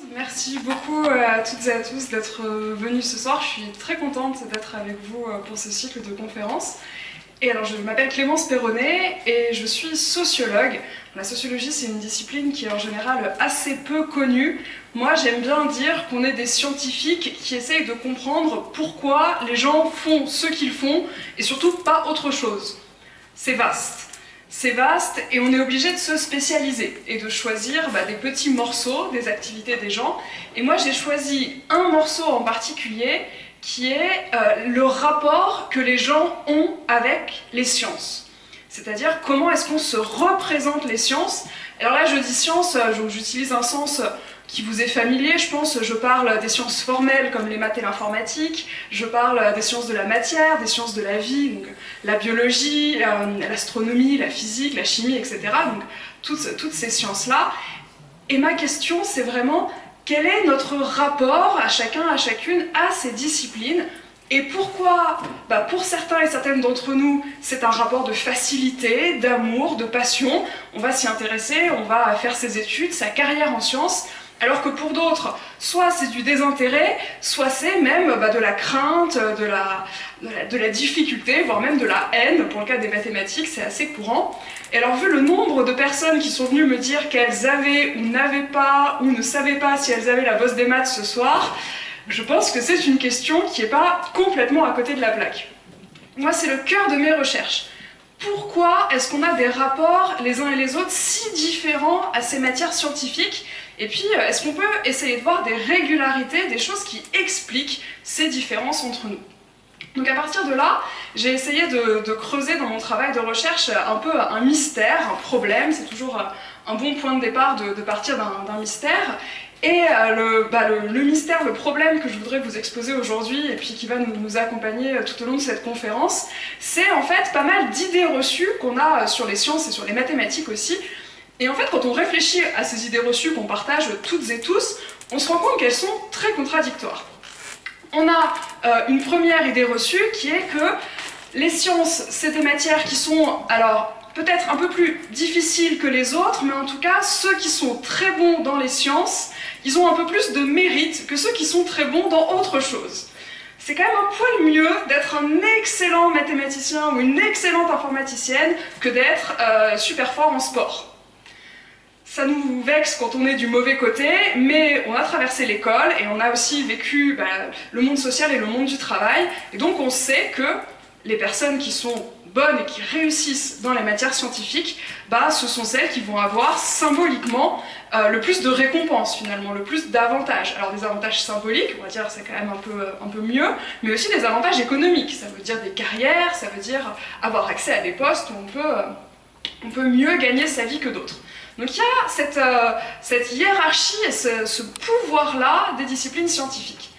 Merci beaucoup à toutes et à tous d'être venus ce soir. Je suis très contente d'être avec vous pour ce cycle de conférences. Et alors, je m'appelle Clémence Perronnet et je suis sociologue. La sociologie, c'est une discipline qui est en général assez peu connue. Moi, j'aime bien dire qu'on est des scientifiques qui essayent de comprendre pourquoi les gens font ce qu'ils font et surtout pas autre chose. C'est vaste. C'est vaste et on est obligé de se spécialiser et de choisir des petits morceaux des activités des gens. Et moi, j'ai choisi un morceau en particulier qui est le rapport que les gens ont avec les sciences. C'est-à-dire comment est-ce qu'on se représente les sciences. Alors là, je dis sciences, j'utilise un sens qui vous est familier, je pense. Je parle des sciences formelles comme les maths et l'informatique, je parle des sciences de la matière, des sciences de la vie, donc la biologie, l'astronomie, la physique, la chimie, etc. Donc toutes ces sciences-là. Et ma question, c'est vraiment quel est notre rapport à chacun, à chacune, à ces disciplines? Et pourquoi, pour certains et certaines d'entre nous, c'est un rapport de facilité, d'amour, de passion. On va s'y intéresser, on va faire ses études, sa carrière en sciences. Alors que pour d'autres, soit c'est du désintérêt, soit c'est même de la crainte, de la difficulté, voire même de la haine. Pour le cas des mathématiques, c'est assez courant. Et alors, vu le nombre de personnes qui sont venues me dire qu'elles avaient ou n'avaient pas, ou ne savaient pas si elles avaient la bosse des maths ce soir, je pense que c'est une question qui n'est pas complètement à côté de la plaque. Moi, c'est le cœur de mes recherches. Pourquoi est-ce qu'on a des rapports les uns et les autres si différents à ces matières scientifiques? Et puis, est-ce qu'on peut essayer de voir des régularités, des choses qui expliquent ces différences entre nous? Donc à partir de là, j'ai essayé de creuser dans mon travail de recherche un peu un mystère, un problème. C'est toujours un bon point de départ de partir d'un mystère. Et le mystère, le problème que je voudrais vous exposer aujourd'hui et puis qui va nous accompagner tout au long de cette conférence, c'est en fait pas mal d'idées reçues qu'on a sur les sciences et sur les mathématiques aussi. Et en fait, quand on réfléchit à ces idées reçues qu'on partage toutes et tous, on se rend compte qu'elles sont très contradictoires. On a une première idée reçue qui est que les sciences, c'est des matières qui sont, alors, peut-être un peu plus difficiles que les autres, mais en tout cas, ceux qui sont très bons dans les sciences, ils ont un peu plus de mérite que ceux qui sont très bons dans autre chose. C'est quand même un poil mieux d'être un excellent mathématicien ou une excellente informaticienne que d'être super fort en sport. Ça nous vexe quand on est du mauvais côté, mais on a traversé l'école et on a aussi vécu le monde social et le monde du travail, et donc on sait que les personnes qui sont bonnes et qui réussissent dans les matières scientifiques, ce sont celles qui vont avoir symboliquement le plus de récompenses finalement, le plus d'avantages. Alors des avantages symboliques, on va dire c'est quand même un peu mieux, mais aussi des avantages économiques. Ça veut dire des carrières, ça veut dire avoir accès à des postes où on peut mieux gagner sa vie que d'autres. Donc il y a cette hiérarchie et ce pouvoir-là des disciplines scientifiques.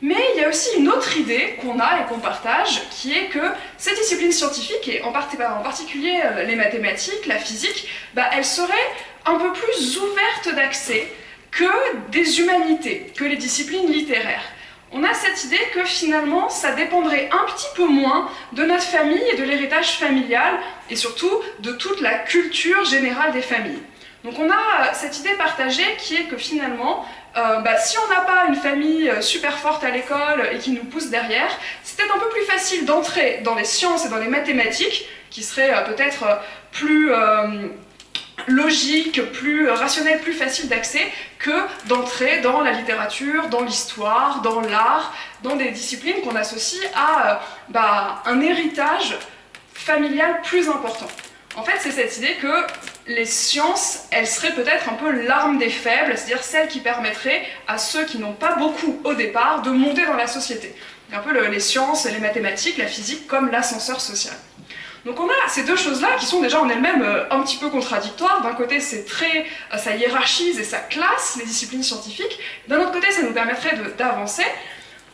Mais il y a aussi une autre idée qu'on a et qu'on partage, qui est que ces disciplines scientifiques, et en particulier les mathématiques, la physique, elles seraient un peu plus ouvertes d'accès que des humanités, que les disciplines littéraires. On a cette idée que finalement, ça dépendrait un petit peu moins de notre famille et de l'héritage familial, et surtout de toute la culture générale des familles. Donc on a cette idée partagée qui est que finalement, si on n'a pas une famille super forte à l'école et qui nous pousse derrière, c'est peut-être un peu plus facile d'entrer dans les sciences et dans les mathématiques, qui seraient peut-être plus logiques, plus rationnelles, plus faciles d'accès, que d'entrer dans la littérature, dans l'histoire, dans l'art, dans des disciplines qu'on associe à un héritage familial plus important. En fait, c'est cette idée que les sciences, elles seraient peut-être un peu l'arme des faibles, c'est-à-dire celles qui permettraient à ceux qui n'ont pas beaucoup au départ de monter dans la société. Un peu les sciences, les mathématiques, la physique comme l'ascenseur social. Donc on a ces deux choses-là qui sont déjà en elles-mêmes un petit peu contradictoires. D'un côté, ça hiérarchise et ça classe les disciplines scientifiques. D'un autre côté, ça nous permettrait d'avancer.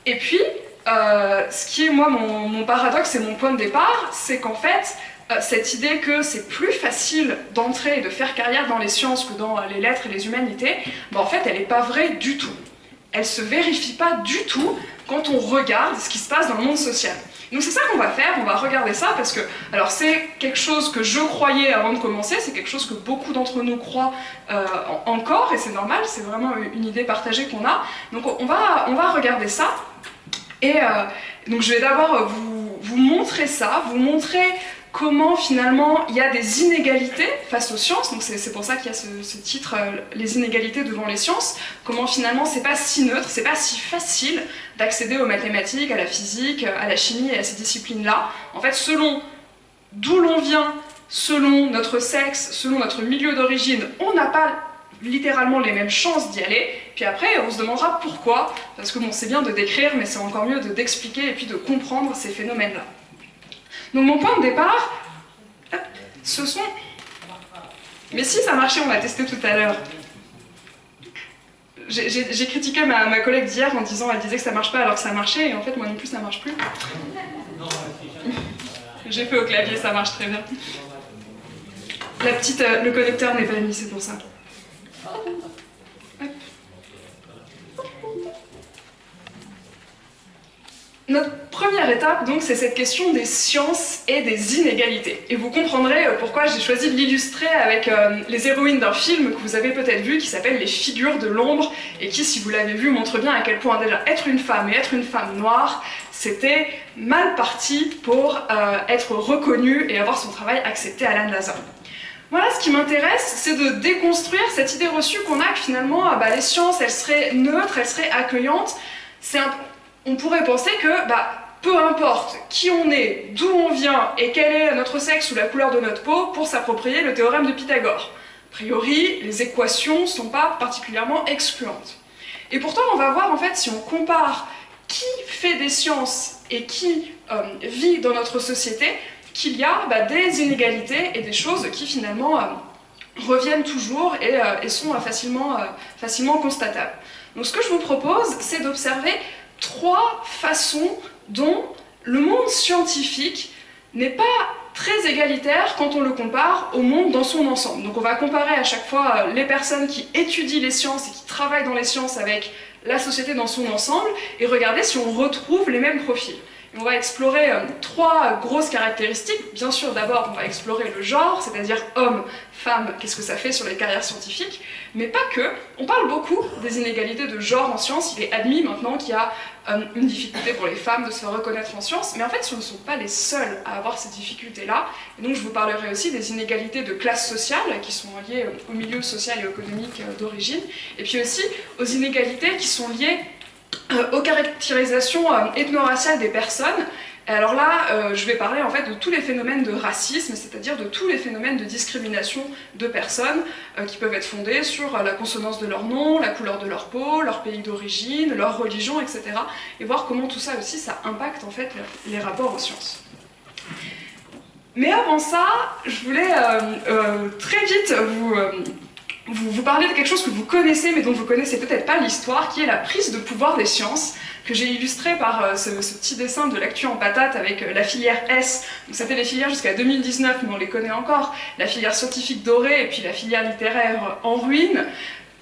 Et puis, ce qui est moi mon paradoxe et mon point de départ, c'est qu'en fait, cette idée que c'est plus facile d'entrer et de faire carrière dans les sciences que dans les lettres et les humanités, en fait, elle n'est pas vraie du tout. Elle ne se vérifie pas du tout quand on regarde ce qui se passe dans le monde social. Donc c'est ça qu'on va faire, on va regarder ça parce que, alors c'est quelque chose que je croyais avant de commencer, c'est quelque chose que beaucoup d'entre nous croient encore, et c'est normal, c'est vraiment une idée partagée qu'on a. Donc on va regarder ça, et donc je vais d'abord vous montrer ça, vous montrer comment finalement il y a des inégalités face aux sciences, donc c'est pour ça qu'il y a ce titre, les inégalités devant les sciences, comment finalement c'est pas si neutre, c'est pas si facile d'accéder aux mathématiques, à la physique, à la chimie et à ces disciplines-là. En fait, selon d'où l'on vient, selon notre sexe, selon notre milieu d'origine, on n'a pas littéralement les mêmes chances d'y aller, puis après on se demandera pourquoi, parce que bon, c'est bien de décrire, mais c'est encore mieux d'expliquer et puis de comprendre ces phénomènes-là. Donc mon point de départ, ce sont... Mais si ça marchait, on l'a testé tout à l'heure. J'ai critiqué ma collègue d'hier en disant, elle disait que ça marche pas alors que ça marchait, et en fait moi non plus ça marche plus. J'ai fait au clavier, ça marche très bien. Le connecteur n'est pas mis, c'est pour ça. Notre première étape, donc, c'est cette question des sciences et des inégalités. Et vous comprendrez pourquoi j'ai choisi de l'illustrer avec les héroïnes d'un film que vous avez peut-être vu, qui s'appelle Les Figures de l'ombre, et qui, si vous l'avez vu, montre bien à quel point déjà être une femme et être une femme noire, c'était mal parti pour être reconnue et avoir son travail accepté à la NASA. Voilà, ce qui m'intéresse, c'est de déconstruire cette idée reçue qu'on a que finalement, les sciences, elles seraient neutres, elles seraient accueillantes. On pourrait penser que, peu importe qui on est, d'où on vient et quel est notre sexe ou la couleur de notre peau pour s'approprier le théorème de Pythagore. A priori, les équations ne sont pas particulièrement excluantes. Et pourtant, on va voir, en fait, si on compare qui fait des sciences et qui vit dans notre société, qu'il y a des inégalités et des choses qui, finalement, reviennent toujours et sont facilement constatables. Donc ce que je vous propose, c'est d'observer 3 façons dont le monde scientifique n'est pas très égalitaire quand on le compare au monde dans son ensemble. Donc on va comparer à chaque fois les personnes qui étudient les sciences et qui travaillent dans les sciences avec la société dans son ensemble et regarder si on retrouve les mêmes profils. Et on va explorer 3 grosses caractéristiques. Bien sûr, d'abord, on va explorer le genre, c'est-à-dire homme, femme, qu'est-ce que ça fait sur les carrières scientifiques, mais pas que. On parle beaucoup des inégalités de genre en sciences. Il est admis maintenant qu'il y a une difficulté pour les femmes de se faire reconnaître en sciences, mais en fait, ce ne sont pas les seuls à avoir ces difficultés-là. Et donc, je vous parlerai aussi des inégalités de classe sociale, qui sont liées au milieu social et économique d'origine, et puis aussi aux inégalités qui sont liées aux caractérisations ethno-raciales des personnes. Et alors là, je vais parler en fait de tous les phénomènes de racisme, c'est-à-dire de tous les phénomènes de discrimination de personnes qui peuvent être fondés sur la consonance de leur nom, la couleur de leur peau, leur pays d'origine, leur religion, etc. Et voir comment tout ça aussi, ça impacte en fait les rapports aux sciences. Mais avant ça, je voulais très vite vous parler de quelque chose que vous connaissez, mais dont vous connaissez peut-être pas l'histoire, qui est la prise de pouvoir des sciences, que j'ai illustré par ce petit dessin de l'actu en patate avec la filière S. Donc c'était les filières jusqu'à 2019, mais on les connaît encore, la filière scientifique dorée et puis la filière littéraire en ruine.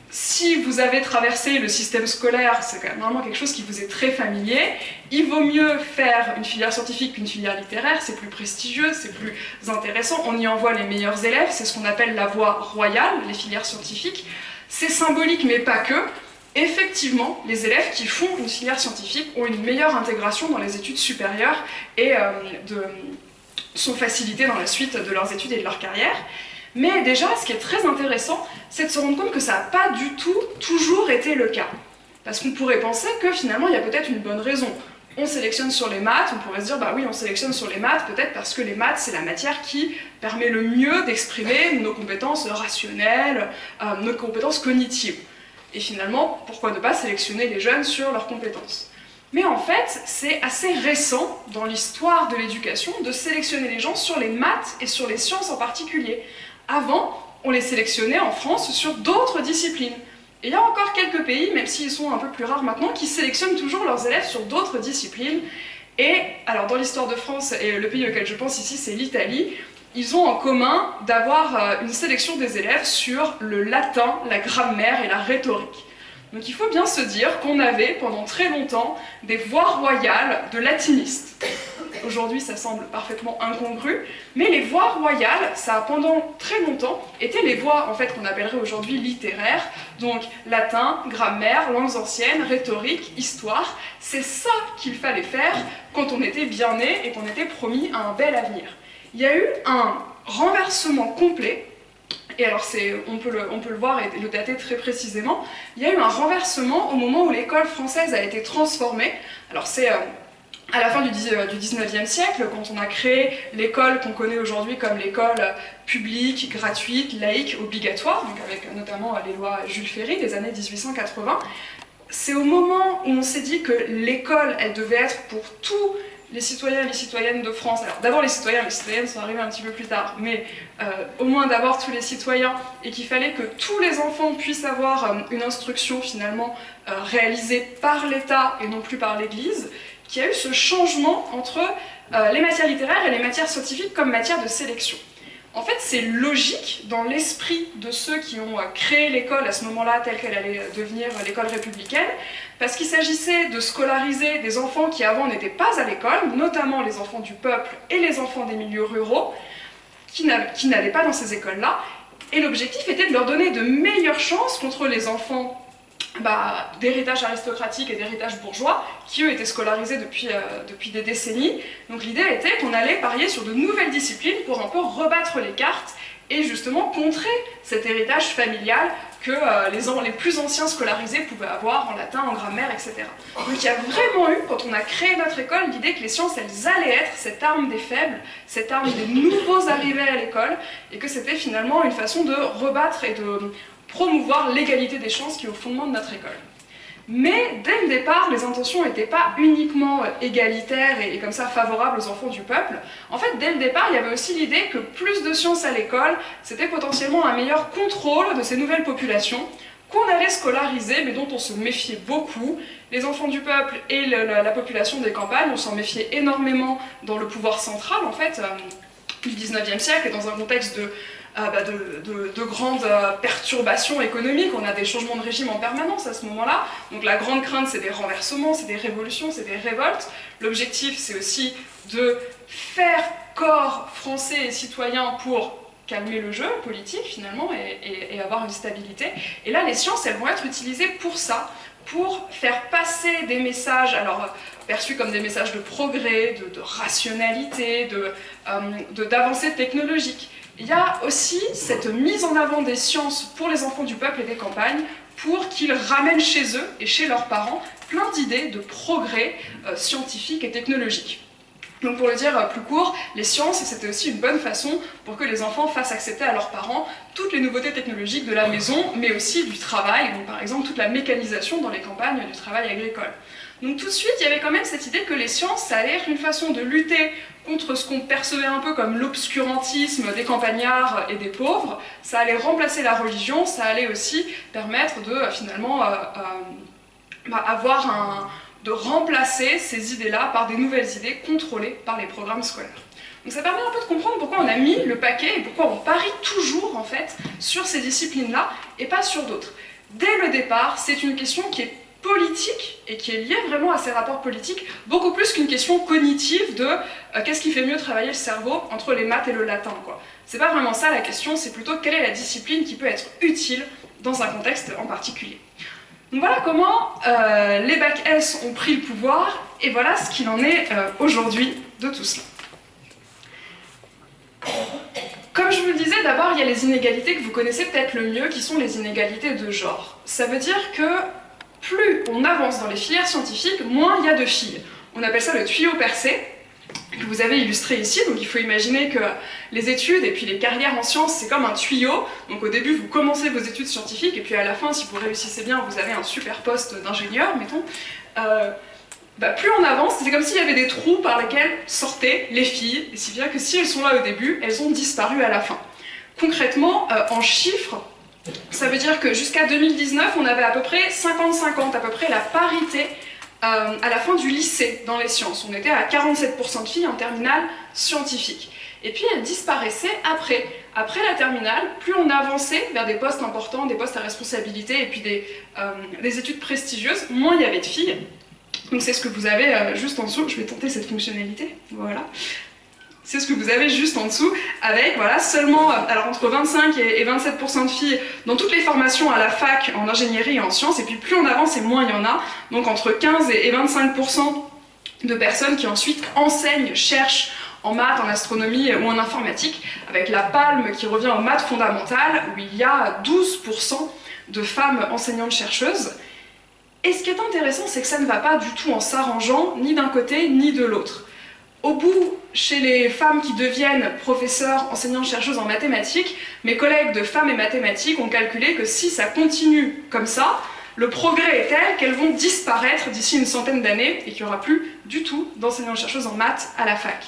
Si vous avez traversé le système scolaire, c'est quand même vraiment quelque chose qui vous est très familier. Il vaut mieux faire une filière scientifique qu'une filière littéraire, c'est plus prestigieux, c'est plus intéressant, on y envoie les meilleurs élèves, c'est ce qu'on appelle la voie royale, les filières scientifiques. C'est symbolique, mais pas que. Effectivement, les élèves qui font une filière scientifique ont une meilleure intégration dans les études supérieures et sont facilités dans la suite de leurs études et de leur carrière. Mais déjà, ce qui est très intéressant, c'est de se rendre compte que ça n'a pas du tout toujours été le cas. Parce qu'on pourrait penser que finalement, il y a peut-être une bonne raison. On sélectionne sur les maths, on pourrait se dire, bah oui, on sélectionne sur les maths, peut-être parce que les maths, c'est la matière qui permet le mieux d'exprimer nos compétences rationnelles, nos compétences cognitives. Et finalement, pourquoi ne pas sélectionner les jeunes sur leurs compétences? Mais en fait, c'est assez récent dans l'histoire de l'éducation de sélectionner les gens sur les maths et sur les sciences en particulier. Avant, on les sélectionnait en France sur d'autres disciplines. Et il y a encore quelques pays, même s'ils sont un peu plus rares maintenant, qui sélectionnent toujours leurs élèves sur d'autres disciplines. Et alors dans l'histoire de France, et le pays auquel je pense ici, c'est l'Italie, ils ont en commun d'avoir une sélection des élèves sur le latin, la grammaire et la rhétorique. Donc il faut bien se dire qu'on avait pendant très longtemps des voies royales de latinistes. Aujourd'hui, ça semble parfaitement incongru, mais les voies royales, ça a pendant très longtemps été les voies en fait qu'on appellerait aujourd'hui littéraires, donc latin, grammaire, langues anciennes, rhétorique, histoire. C'est ça qu'il fallait faire quand on était bien né et qu'on était promis à un bel avenir. Il y a eu un renversement complet. Et alors, on peut le voir et le dater très précisément, il y a eu un renversement au moment où l'école française a été transformée. Alors c'est à la fin du 19e siècle, quand on a créé l'école qu'on connaît aujourd'hui comme l'école publique, gratuite, laïque, obligatoire, donc avec notamment les lois Jules Ferry des années 1880. C'est au moment où on s'est dit que l'école, elle devait être pour tous les citoyens et les citoyennes de France. Alors d'abord les citoyennes sont arrivés un petit peu plus tard, mais au moins d'abord tous les citoyens, et qu'il fallait que tous les enfants puissent avoir une instruction finalement réalisée par l'État et non plus par l'Église, qu'il y a eu ce changement entre les matières littéraires et les matières scientifiques comme matière de sélection. En fait, c'est logique dans l'esprit de ceux qui ont créé l'école à ce moment-là, telle qu'elle allait devenir l'école républicaine, parce qu'il s'agissait de scolariser des enfants qui avant n'étaient pas à l'école, notamment les enfants du peuple et les enfants des milieux ruraux, qui n'allaient pas dans ces écoles-là, et l'objectif était de leur donner de meilleures chances contre les enfants d'héritage aristocratique et d'héritage bourgeois, qui eux étaient scolarisés depuis des décennies. Donc l'idée était qu'on allait parier sur de nouvelles disciplines pour un peu rebattre les cartes et justement contrer cet héritage familial que les plus anciens scolarisés pouvaient avoir en latin, en grammaire, etc. Donc il y a vraiment eu, quand on a créé notre école, l'idée que les sciences, elles allaient être cette arme des faibles, cette arme des nouveaux arrivés à l'école, et que c'était finalement une façon de rebattre et de promouvoir l'égalité des chances qui est au fondement de notre école. Mais dès le départ, les intentions n'étaient pas uniquement égalitaires et comme ça favorables aux enfants du peuple. En fait, dès le départ, il y avait aussi l'idée que plus de sciences à l'école, c'était potentiellement un meilleur contrôle de ces nouvelles populations qu'on allait scolariser, mais dont on se méfiait beaucoup. Les enfants du peuple et la population des campagnes, on s'en méfiait énormément dans le pouvoir central, en fait, du 19e siècle, et dans un contexte de grandes perturbations économiques. On a des changements de régime en permanence à ce moment-là. Donc la grande crainte, c'est des renversements, c'est des révolutions, c'est des révoltes. L'objectif, c'est aussi de faire corps français et citoyens pour calmer le jeu politique, finalement, et avoir une stabilité. Et là, les sciences, elles vont être utilisées pour ça, pour faire passer des messages, alors perçus comme des messages de progrès, de rationalité, d'avancée technologique. Il y a aussi cette mise en avant des sciences pour les enfants du peuple et des campagnes pour qu'ils ramènent chez eux et chez leurs parents plein d'idées de progrès scientifiques et technologiques. Donc pour le dire plus court, les sciences, c'était aussi une bonne façon pour que les enfants fassent accepter à leurs parents toutes les nouveautés technologiques de la maison, mais aussi du travail, donc par exemple toute la mécanisation dans les campagnes du travail agricole. Donc tout de suite, il y avait quand même cette idée que les sciences, ça allait être une façon de lutter contre ce qu'on percevait un peu comme l'obscurantisme des campagnards et des pauvres. Ça allait remplacer la religion, ça allait aussi permettre de finalement de remplacer ces idées-là par des nouvelles idées contrôlées par les programmes scolaires. Donc ça permet un peu de comprendre pourquoi on a mis le paquet et pourquoi on parie toujours en fait sur ces disciplines-là et pas sur d'autres. Dès le départ, c'est une question qui est politique et qui est liée vraiment à ces rapports politiques, beaucoup plus qu'une question cognitive de qu'est-ce qui fait mieux travailler le cerveau entre les maths et le latin, quoi. C'est pas vraiment ça la question, c'est plutôt quelle est la discipline qui peut être utile dans un contexte en particulier. Donc voilà comment les bacs S ont pris le pouvoir, et voilà ce qu'il en est aujourd'hui de tout cela. Comme je vous le disais, d'abord il y a les inégalités que vous connaissez peut-être le mieux, qui sont les inégalités de genre. Ça veut dire que plus on avance dans les filières scientifiques, moins il y a de filles. On appelle ça le tuyau percé, que vous avez illustré ici. Donc il faut imaginer que les études et puis les carrières en sciences, c'est comme un tuyau. Donc au début, vous commencez vos études scientifiques, et puis à la fin, si vous réussissez bien, vous avez un super poste d'ingénieur, mettons. Plus on avance, c'est comme s'il y avait des trous par lesquels sortaient les filles, et si bien que si elles sont là au début, elles ont disparu à la fin. Concrètement, en chiffres, ça veut dire que jusqu'à 2019, on avait à peu près 50-50, à peu près la parité à la fin du lycée dans les sciences. On était à 47% de filles en terminale scientifique. Et puis elles disparaissaient après. Après la terminale, plus on avançait vers des postes importants, des postes à responsabilité et puis des études prestigieuses, moins il y avait de filles. Donc c'est ce que vous avez juste en dessous. Je vais tenter cette fonctionnalité, voilà. C'est ce que vous avez juste en dessous, avec voilà, seulement alors entre 25 et 27% de filles dans toutes les formations à la fac, en ingénierie et en sciences, et puis plus on avance et moins il y en a, donc entre 15 et 25% de personnes qui ensuite enseignent, cherchent en maths, en astronomie ou en informatique, avec la palme qui revient aux maths fondamentales, où il y a 12% de femmes enseignantes-chercheuses. Et ce qui est intéressant, c'est que ça ne va pas du tout en s'arrangeant, ni d'un côté ni de l'autre. Au bout, chez les femmes qui deviennent professeurs, enseignantes-chercheuses en mathématiques, mes collègues de femmes et mathématiques ont calculé que si ça continue comme ça, le progrès est tel qu'elles vont disparaître d'ici une centaine d'années et qu'il n'y aura plus du tout d'enseignantes-chercheuses en maths à la fac.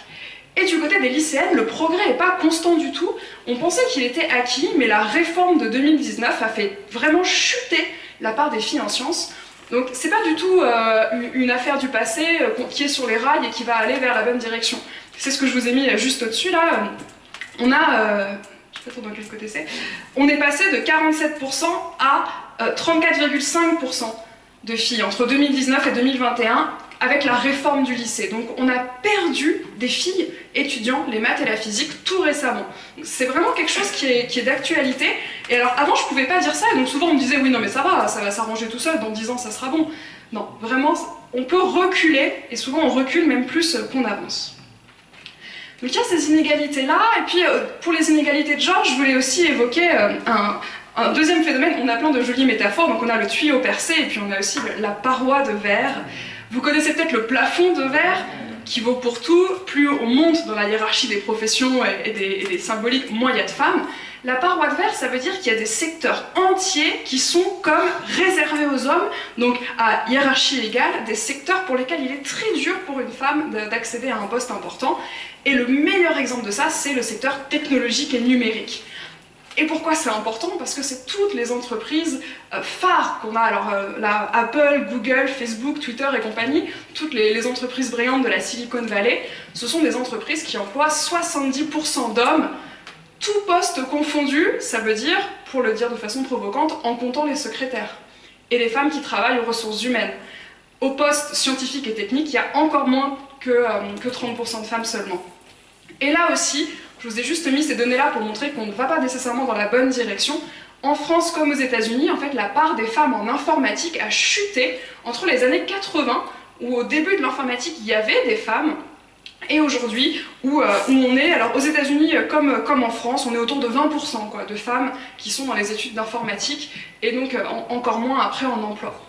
Et du côté des lycéennes, le progrès n'est pas constant du tout. On pensait qu'il était acquis, mais la réforme de 2019 a fait vraiment chuter la part des filles en sciences. Donc c'est pas du tout une affaire du passé qui est sur les rails et qui va aller vers la bonne direction. C'est ce que je vous ai mis juste au-dessus là. On a, je sais pas trop dans quel côté c'est, on est passé de 47% à 34,5% de filles entre 2019 et 2021 avec la réforme du lycée. Donc on a perdu des filles étudiant les maths et la physique tout récemment. C'est vraiment quelque chose qui est d'actualité. Et alors avant je pouvais pas dire ça, et donc souvent on me disait oui non mais ça va s'arranger tout seul, dans 10 ans ça sera bon. Non, vraiment on peut reculer, et souvent on recule même plus qu'on avance. Donc il y a ces inégalités-là, et puis pour les inégalités de genre, je voulais aussi évoquer un deuxième phénomène. On a plein de jolies métaphores, donc on a le tuyau percé, et puis on a aussi la paroi de verre. Vous connaissez peut-être le plafond de verre, qui vaut pour tout. Plus on monte dans la hiérarchie des professions et des symboliques, moins il y a de femmes. La paroi de verre, ça veut dire qu'il y a des secteurs entiers qui sont comme réservés aux hommes, donc à hiérarchie égale, des secteurs pour lesquels il est très dur pour une femme d'accéder à un poste important. Et le meilleur exemple de ça, c'est le secteur technologique et numérique. Et pourquoi c'est important? Parce que c'est toutes les entreprises phares qu'on a, alors là, Apple, Google, Facebook, Twitter et compagnie, toutes les entreprises brillantes de la Silicon Valley, ce sont des entreprises qui emploient 70% d'hommes, tout poste confondu, ça veut dire, pour le dire de façon provocante, en comptant les secrétaires et les femmes qui travaillent aux ressources humaines. Au poste scientifique et technique, il y a encore moins que 30% de femmes seulement. Et là aussi, je vous ai juste mis ces données-là pour montrer qu'on ne va pas nécessairement dans la bonne direction. En France comme aux États-Unis, en fait, la part des femmes en informatique a chuté entre les années 80, où au début de l'informatique, il y avait des femmes, et aujourd'hui, où on est, alors aux États-Unis comme en France, on est autour de 20% quoi, de femmes qui sont dans les études d'informatique, et donc encore moins après en emploi.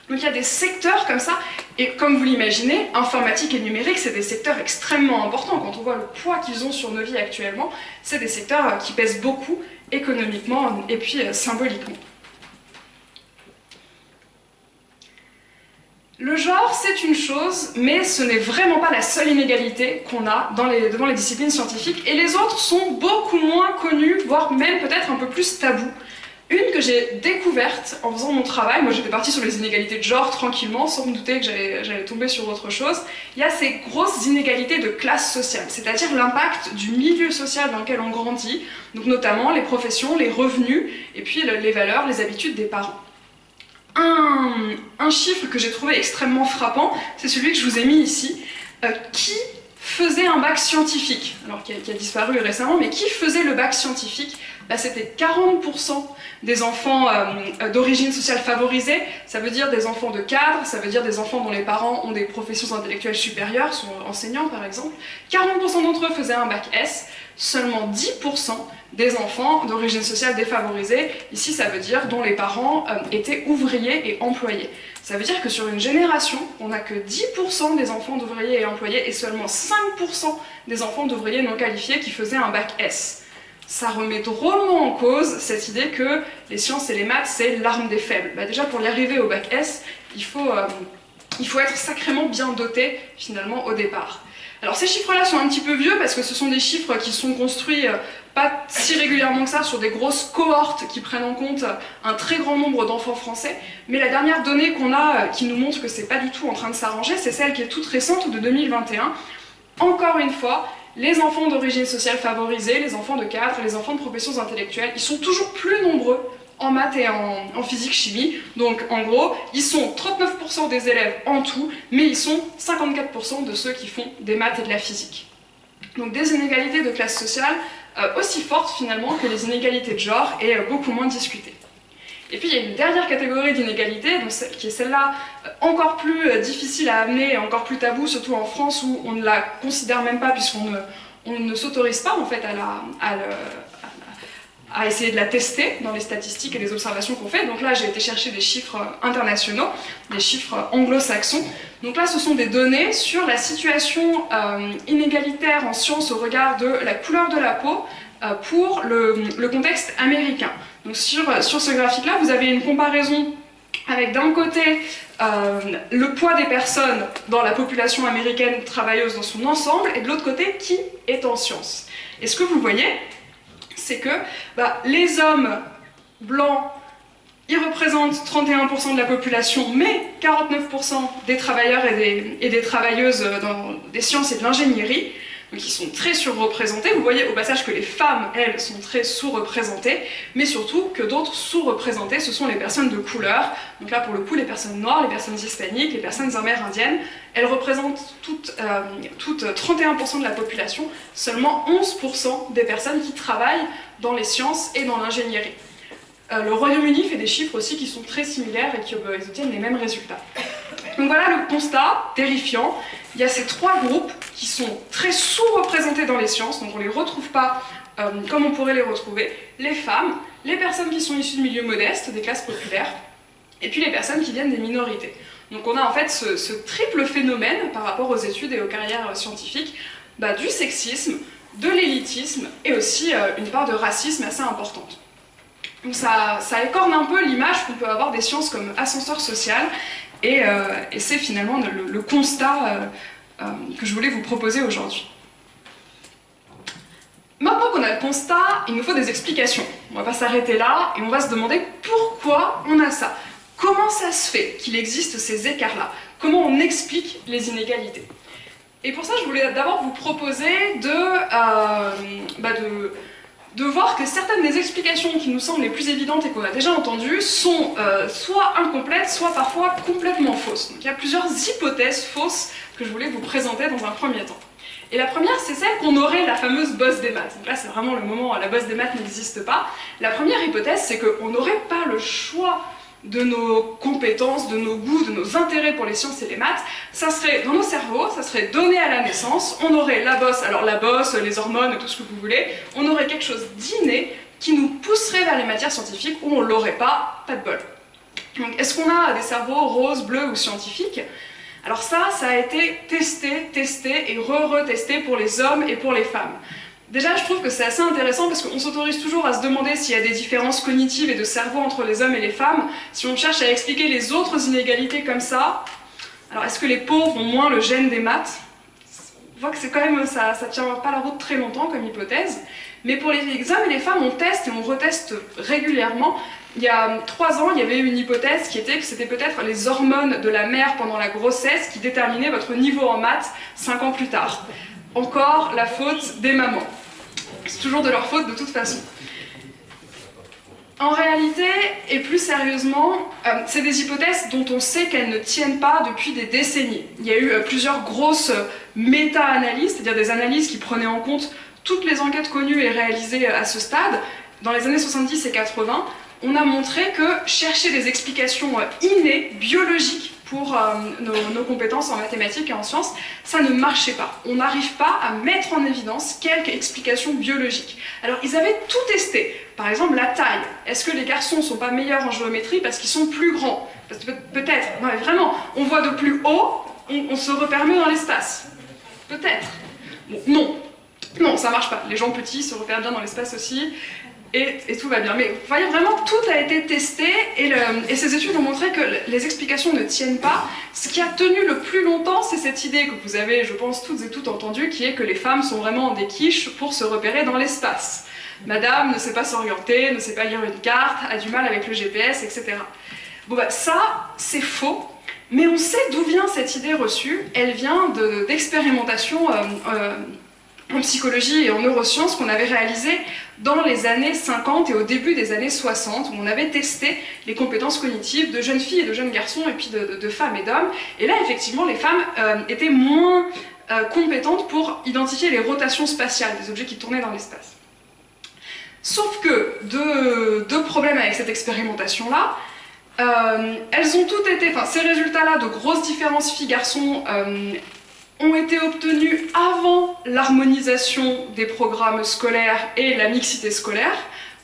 Donc il y a des secteurs comme ça, et comme vous l'imaginez, informatique et numérique, c'est des secteurs extrêmement importants. Quand on voit le poids qu'ils ont sur nos vies actuellement, c'est des secteurs qui pèsent beaucoup économiquement et puis symboliquement. Le genre, c'est une chose, mais ce n'est vraiment pas la seule inégalité qu'on a devant les disciplines scientifiques, et les autres sont beaucoup moins connues, voire même peut-être un peu plus tabous. Une que j'ai découverte en faisant mon travail, moi j'étais partie sur les inégalités de genre tranquillement, sans me douter que j'allais tomber sur autre chose, il y a ces grosses inégalités de classe sociale, c'est-à-dire l'impact du milieu social dans lequel on grandit, donc notamment les professions, les revenus, et puis les valeurs, les habitudes des parents. Un chiffre que j'ai trouvé extrêmement frappant, c'est celui que je vous ai mis ici, qui faisait un bac scientifique, alors qui a disparu récemment, mais qui faisait le bac scientifique? C'était 40% des enfants d'origine sociale favorisée, ça veut dire des enfants de cadres, ça veut dire des enfants dont les parents ont des professions intellectuelles supérieures, sont enseignants par exemple. 40% d'entre eux faisaient un bac S, seulement 10% des enfants d'origine sociale défavorisée, ici ça veut dire dont les parents étaient ouvriers et employés. Ça veut dire que sur une génération, on n'a que 10% des enfants d'ouvriers et employés et seulement 5% des enfants d'ouvriers non qualifiés qui faisaient un bac S. Ça remet drôlement en cause cette idée que les sciences et les maths, c'est l'arme des faibles. Déjà, pour y arriver au bac S, il faut être sacrément bien doté, finalement, au départ. Alors ces chiffres-là sont un petit peu vieux, parce que ce sont des chiffres qui sont construits pas si régulièrement que ça, sur des grosses cohortes qui prennent en compte un très grand nombre d'enfants français, mais la dernière donnée qu'on a qui nous montre que c'est pas du tout en train de s'arranger, c'est celle qui est toute récente, de 2021. Encore une fois, les enfants d'origine sociale favorisée, les enfants de cadres, les enfants de professions intellectuelles, ils sont toujours plus nombreux en maths et en physique-chimie. Donc en gros, ils sont 39% des élèves en tout, mais ils sont 54% de ceux qui font des maths et de la physique. Donc des inégalités de classe sociale aussi fortes finalement que les inégalités de genre et beaucoup moins discutées. Et puis il y a une dernière catégorie d'inégalités, qui est celle-là encore plus difficile à amener, encore plus tabou, surtout en France où on ne la considère même pas puisqu'on ne s'autorise pas en fait à essayer de la tester dans les statistiques et les observations qu'on fait. Donc là j'ai été chercher des chiffres internationaux, des chiffres anglo-saxons. Donc là ce sont des données sur la situation inégalitaire en sciences au regard de la couleur de la peau pour le contexte américain. Donc sur ce graphique-là, vous avez une comparaison avec d'un côté le poids des personnes dans la population américaine travailleuse dans son ensemble, et de l'autre côté, qui est en sciences. Et ce que vous voyez, c'est que les hommes blancs, ils représentent 31% de la population, mais 49% des travailleurs et des travailleuses dans des sciences et de l'ingénierie, donc ils sont très surreprésentés. Vous voyez au passage que les femmes, elles, sont très sous-représentées, mais surtout que d'autres sous-représentées, ce sont les personnes de couleur. Donc là, pour le coup, les personnes noires, les personnes hispaniques, les personnes amérindiennes, elles représentent toutes 31% de la population, seulement 11% des personnes qui travaillent dans les sciences et dans l'ingénierie. Le Royaume-Uni fait des chiffres aussi qui sont très similaires et qui obtiennent les mêmes résultats. Donc voilà le constat terrifiant. Il y a ces trois groupes qui sont très sous-représentés dans les sciences, donc on ne les retrouve pas comme on pourrait les retrouver. Les femmes, les personnes qui sont issues de milieux modestes, des classes populaires, et puis les personnes qui viennent des minorités. Donc on a en fait ce triple phénomène par rapport aux études et aux carrières scientifiques, du sexisme, de l'élitisme et aussi une part de racisme assez importante. Donc ça écorne un peu l'image qu'on peut avoir des sciences comme ascenseur social, et c'est finalement le constat que je voulais vous proposer aujourd'hui. Maintenant qu'on a le constat, il nous faut des explications. On va pas s'arrêter là et on va se demander pourquoi on a ça. Comment ça se fait qu'il existe ces écarts-là? Comment on explique les inégalités? Et pour ça, je voulais d'abord vous proposer de voir que certaines des explications qui nous semblent les plus évidentes et qu'on a déjà entendues sont soit incomplètes, soit parfois complètement fausses. Donc il y a plusieurs hypothèses fausses que je voulais vous présenter dans un premier temps. Et la première, c'est celle qu'on aurait la fameuse bosse des maths. Donc là, c'est vraiment le moment où la bosse des maths n'existe pas. La première hypothèse, c'est qu'on n'aurait pas le choix de nos compétences, de nos goûts, de nos intérêts pour les sciences et les maths. Ça serait dans nos cerveaux, ça serait donné à la naissance, on aurait la bosse, alors la bosse, les hormones, tout ce que vous voulez, on aurait quelque chose d'inné qui nous pousserait vers les matières scientifiques où on l'aurait pas de bol. Donc est-ce qu'on a des cerveaux roses, bleus ou scientifiques? Alors ça a été testé et re-retesté pour les hommes et pour les femmes. Déjà, je trouve que c'est assez intéressant parce qu'on s'autorise toujours à se demander s'il y a des différences cognitives et de cerveau entre les hommes et les femmes. Si on cherche à expliquer les autres inégalités comme ça, alors est-ce que les pauvres ont moins le gène des maths? On voit que c'est quand même, ça tient pas la route très longtemps comme hypothèse. Mais pour les hommes et les femmes, on teste et on reteste régulièrement. Il y a 3 ans, il y avait une hypothèse qui était que c'était peut-être les hormones de la mère pendant la grossesse qui déterminaient votre niveau en maths 5 ans plus tard. Encore la faute des mamans. C'est toujours de leur faute de toute façon. En réalité, et plus sérieusement, c'est des hypothèses dont on sait qu'elles ne tiennent pas depuis des décennies. Il y a eu plusieurs grosses méta-analyses, c'est-à-dire des analyses qui prenaient en compte toutes les enquêtes connues et réalisées à ce stade. Dans les années 70 et 80, on a montré que chercher des explications innées, biologiques, pour nos compétences en mathématiques et en sciences, ça ne marchait pas. On n'arrive pas à mettre en évidence quelques explications biologiques. Alors ils avaient tout testé. Par exemple la taille. Est-ce que les garçons ne sont pas meilleurs en géométrie parce qu'ils sont plus grands? Peut-être. Non mais vraiment, on voit de plus haut, on se repère mieux dans l'espace. Peut-être. Bon, non. Non, ça marche pas. Les gens petits se repèrent bien dans l'espace aussi. Et tout va bien. Mais vous voyez, vraiment, tout a été testé et ces études ont montré que les explications ne tiennent pas. Ce qui a tenu le plus longtemps, c'est cette idée que vous avez, je pense, toutes et toutes entendue, qui est que les femmes sont vraiment des quiches pour se repérer dans l'espace. Madame ne sait pas s'orienter, ne sait pas lire une carte, a du mal avec le GPS, etc. Bon ça, c'est faux. Mais on sait d'où vient cette idée reçue. Elle vient d'expérimentations en psychologie et en neurosciences qu'on avait réalisé dans les années 50 et au début des années 60, où on avait testé les compétences cognitives de jeunes filles et de jeunes garçons, et puis de femmes et d'hommes. Et là, effectivement, les femmes étaient moins compétentes pour identifier les rotations spatiales des objets qui tournaient dans l'espace. Sauf que deux problèmes avec cette expérimentation-là. Elles ont toutes été, enfin ces résultats-là de grosses différences filles-garçons ont été obtenus avant l'harmonisation des programmes scolaires et la mixité scolaire,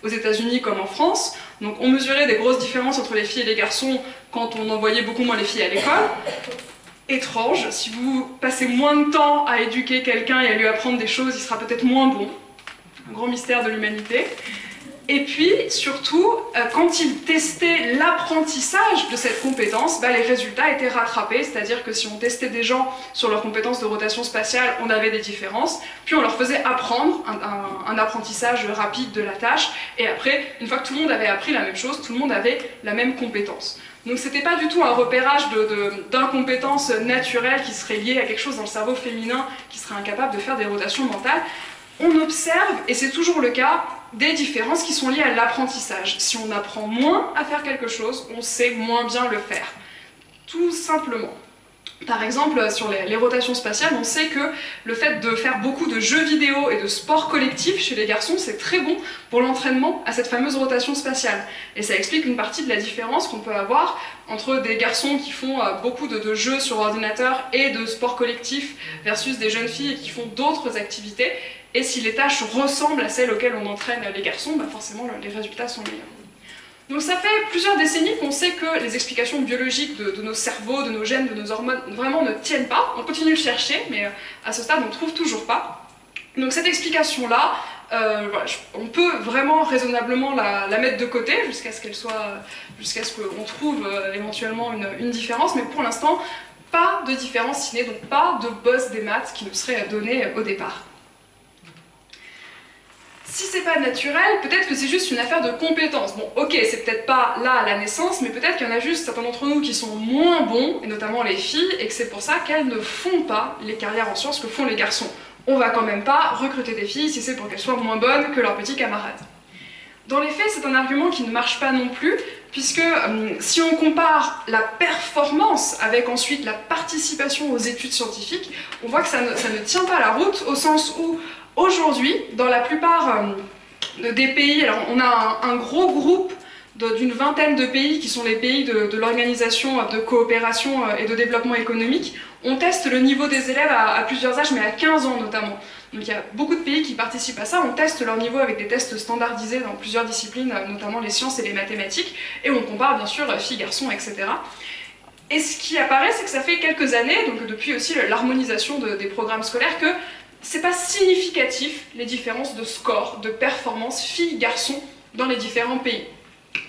aux États-Unis comme en France. Donc on mesurait des grosses différences entre les filles et les garçons quand on envoyait beaucoup moins les filles à l'école. Étrange, si vous passez moins de temps à éduquer quelqu'un et à lui apprendre des choses, il sera peut-être moins bon. Un grand mystère de l'humanité. Et puis, surtout, quand ils testaient l'apprentissage de cette compétence, les résultats étaient rattrapés, c'est-à-dire que si on testait des gens sur leurs compétences de rotation spatiale, on avait des différences, puis on leur faisait apprendre un apprentissage rapide de la tâche, et après, une fois que tout le monde avait appris la même chose, tout le monde avait la même compétence. Donc c'était pas du tout un repérage d'incompétences naturelles qui serait liée à quelque chose dans le cerveau féminin qui serait incapable de faire des rotations mentales. On observe, et c'est toujours le cas, des différences qui sont liées à l'apprentissage. Si on apprend moins à faire quelque chose, on sait moins bien le faire. Tout simplement. Par exemple, sur les rotations spatiales, on sait que le fait de faire beaucoup de jeux vidéo et de sports collectifs chez les garçons, c'est très bon pour l'entraînement à cette fameuse rotation spatiale. Et ça explique une partie de la différence qu'on peut avoir entre des garçons qui font beaucoup de jeux sur ordinateur et de sports collectifs versus des jeunes filles qui font d'autres activités. Et si les tâches ressemblent à celles auxquelles on entraîne les garçons, forcément les résultats sont meilleurs. Donc ça fait plusieurs décennies qu'on sait que les explications biologiques de nos cerveaux, de nos gènes, de nos hormones vraiment ne tiennent pas. On continue de chercher, mais à ce stade on ne trouve toujours pas. Donc cette explication-là, on peut vraiment raisonnablement la mettre de côté jusqu'à ce qu'on trouve éventuellement une différence, mais pour l'instant, pas de différence signée, donc pas de boss des maths qui nous serait donné au départ. Si c'est pas naturel, peut-être que c'est juste une affaire de compétences. Bon, ok, c'est peut-être pas là à la naissance, mais peut-être qu'il y en a juste certains d'entre nous qui sont moins bons, et notamment les filles, et que c'est pour ça qu'elles ne font pas les carrières en sciences que font les garçons. On va quand même pas recruter des filles si c'est pour qu'elles soient moins bonnes que leurs petits camarades. Dans les faits, c'est un argument qui ne marche pas non plus, puisque si on compare la performance avec ensuite la participation aux études scientifiques, on voit que ça ne tient pas la route, au sens où aujourd'hui, dans la plupart des pays, alors on a un gros groupe d'une vingtaine de pays qui sont les pays de l'Organisation de coopération et de développement économique. On teste le niveau des élèves à plusieurs âges, mais à 15 ans notamment. Donc il y a beaucoup de pays qui participent à ça, on teste leur niveau avec des tests standardisés dans plusieurs disciplines, notamment les sciences et les mathématiques, et on compare bien sûr filles, garçons, etc. Et ce qui apparaît, c'est que ça fait quelques années, donc depuis aussi l'harmonisation des programmes scolaires, que c'est pas significatif les différences de score, de performance filles-garçons dans les différents pays.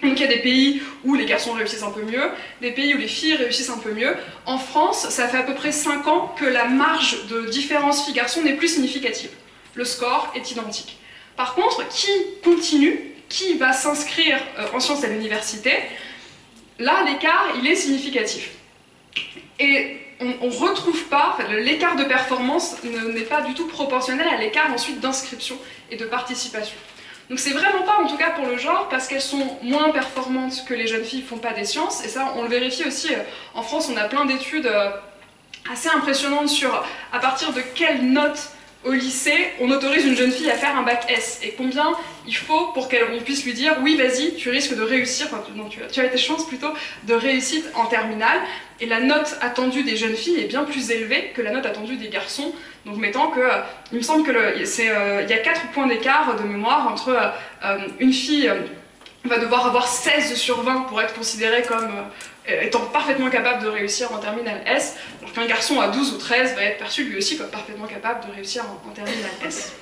Donc il y a des pays où les garçons réussissent un peu mieux, des pays où les filles réussissent un peu mieux. En France, ça fait à peu près 5 ans que la marge de différence filles-garçons n'est plus significative. Le score est identique. Par contre, qui continue, qui va s'inscrire en sciences à l'université, là l'écart il est significatif. Et on ne retrouve pas, l'écart de performance n'est pas du tout proportionnel à l'écart ensuite d'inscription et de participation. Donc c'est vraiment pas, en tout cas pour le genre, parce qu'elles sont moins performantes que les jeunes filles qui font pas des sciences, et ça on le vérifie aussi, en France on a plein d'études assez impressionnantes sur à partir de quelle note au lycée on autorise une jeune fille à faire un bac S, et combien il faut pour qu'on puisse lui dire oui vas-y tu risques de réussir, enfin non, tu as tes chances plutôt de réussite en terminale, et la note attendue des jeunes filles est bien plus élevée que la note attendue des garçons. Donc mettant que, il me semble qu'il y a 4 points d'écart de mémoire entre une fille va devoir avoir 16 sur 20 pour être considérée comme étant parfaitement capable de réussir en terminale S, alors qu'un garçon à 12 ou 13 va être perçu lui aussi comme parfaitement capable de réussir en terminale S.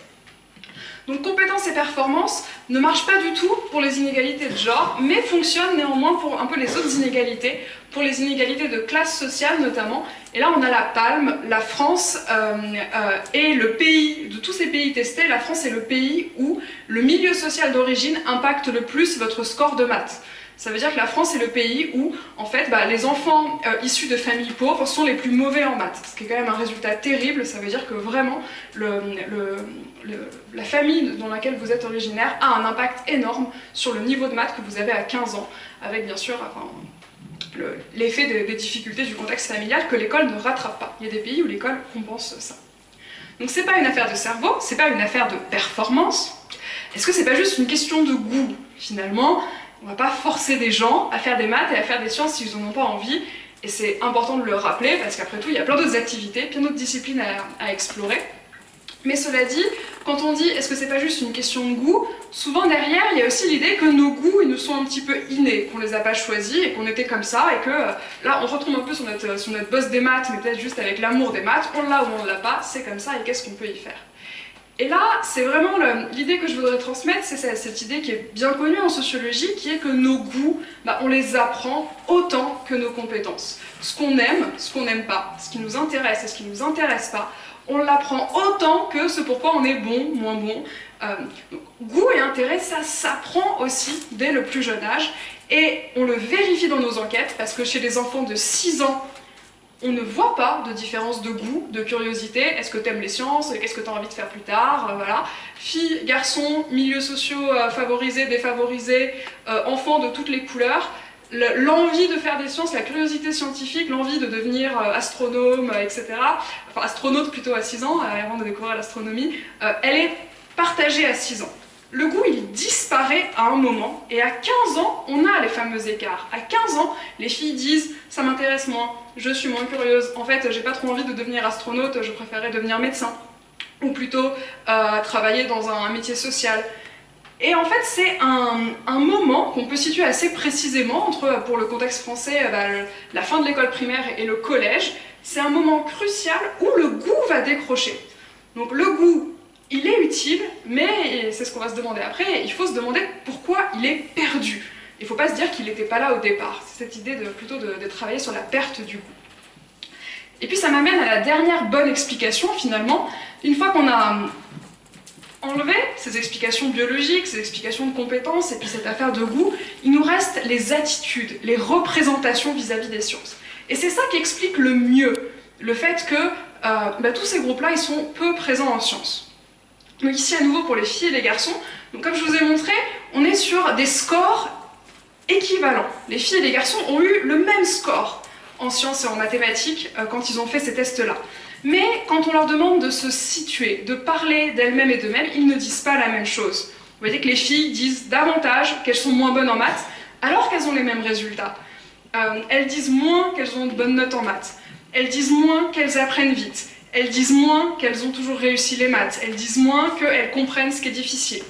Donc compétences et performance ne marchent pas du tout pour les inégalités de genre, mais fonctionnent néanmoins pour un peu les autres inégalités, pour les inégalités de classe sociale notamment. Et là on a la palme, la France est le pays, de tous ces pays testés, la France est le pays où le milieu social d'origine impacte le plus votre score de maths. Ça veut dire que la France est le pays où, en fait, les enfants issus de familles pauvres sont les plus mauvais en maths. Ce qui est quand même un résultat terrible. Ça veut dire que vraiment, la famille dans laquelle vous êtes originaire a un impact énorme sur le niveau de maths que vous avez à 15 ans, avec bien sûr l'effet des difficultés du contexte familial que l'école ne rattrape pas. Il y a des pays où l'école compense ça. Donc c'est pas une affaire de cerveau, c'est pas une affaire de performance. Est-ce que c'est pas juste une question de goût, finalement? On va pas forcer des gens à faire des maths et à faire des sciences s'ils n'en ont pas envie, et c'est important de le rappeler, parce qu'après tout, il y a plein d'autres activités, plein d'autres disciplines à explorer. Mais cela dit, quand on dit est-ce que c'est pas juste une question de goût, souvent derrière, il y a aussi l'idée que nos goûts, ils nous sont un petit peu innés, qu'on les a pas choisis et qu'on était comme ça, et que là, on retombe un peu sur notre bosse des maths, mais peut-être juste avec l'amour des maths, on l'a ou on ne l'a pas, c'est comme ça, et qu'est-ce qu'on peut y faire? Et là, c'est vraiment l'idée que je voudrais transmettre, c'est cette idée qui est bien connue en sociologie, qui est que nos goûts, on les apprend autant que nos compétences. Ce qu'on aime, ce qu'on n'aime pas, ce qui nous intéresse et ce qui ne nous intéresse pas, on l'apprend autant que ce pourquoi on est bon, moins bon. Donc, goût et intérêt, ça s'apprend aussi dès le plus jeune âge, et on le vérifie dans nos enquêtes, parce que chez les enfants de 6 ans, on ne voit pas de différence de goût, de curiosité. Est-ce que tu aimes les sciences? Qu'est-ce que tu as envie de faire plus tard? Voilà. Filles, garçons, milieux sociaux favorisés, défavorisés, enfants de toutes les couleurs. L'envie de faire des sciences, la curiosité scientifique, l'envie de devenir astronome, etc. Enfin, astronaute plutôt à 6 ans, avant de découvrir l'astronomie, elle est partagée à 6 ans. Le goût, il disparaît à un moment, et à 15 ans, on a les fameux écarts. À 15 ans, les filles disent « ça m'intéresse moins, je suis moins curieuse, en fait, j'ai pas trop envie de devenir astronaute, je préférais devenir médecin. » Ou plutôt travailler dans un métier social. Et en fait, c'est un moment qu'on peut situer assez précisément entre, pour le contexte français, la fin de l'école primaire et le collège. C'est un moment crucial où le goût va décrocher. Donc le goût, il est utile, mais, et c'est ce qu'on va se demander après, il faut se demander pourquoi il est perdu. Il ne faut pas se dire qu'il n'était pas là au départ. C'est cette idée plutôt de travailler sur la perte du goût. Et puis ça m'amène à la dernière bonne explication, finalement. Une fois qu'on a enlevé ces explications biologiques, ces explications de compétences, et puis cette affaire de goût, il nous reste les attitudes, les représentations vis-à-vis des sciences. Et c'est ça qui explique le mieux le fait que tous ces groupes-là, ils sont peu présents en sciences. Donc ici, à nouveau, pour les filles et les garçons, donc comme je vous ai montré, on est sur des scores équivalents. Les filles et les garçons ont eu le même score en sciences et en mathématiques quand ils ont fait ces tests-là. Mais quand on leur demande de se situer, de parler d'elles-mêmes et d'eux-mêmes, ils ne disent pas la même chose. Vous voyez que les filles disent davantage qu'elles sont moins bonnes en maths, alors qu'elles ont les mêmes résultats. Elles disent moins qu'elles ont de bonnes notes en maths. Elles disent moins qu'elles apprennent vite. Elles disent moins qu'elles ont toujours réussi les maths. Elles disent moins qu'elles comprennent ce qui est difficile.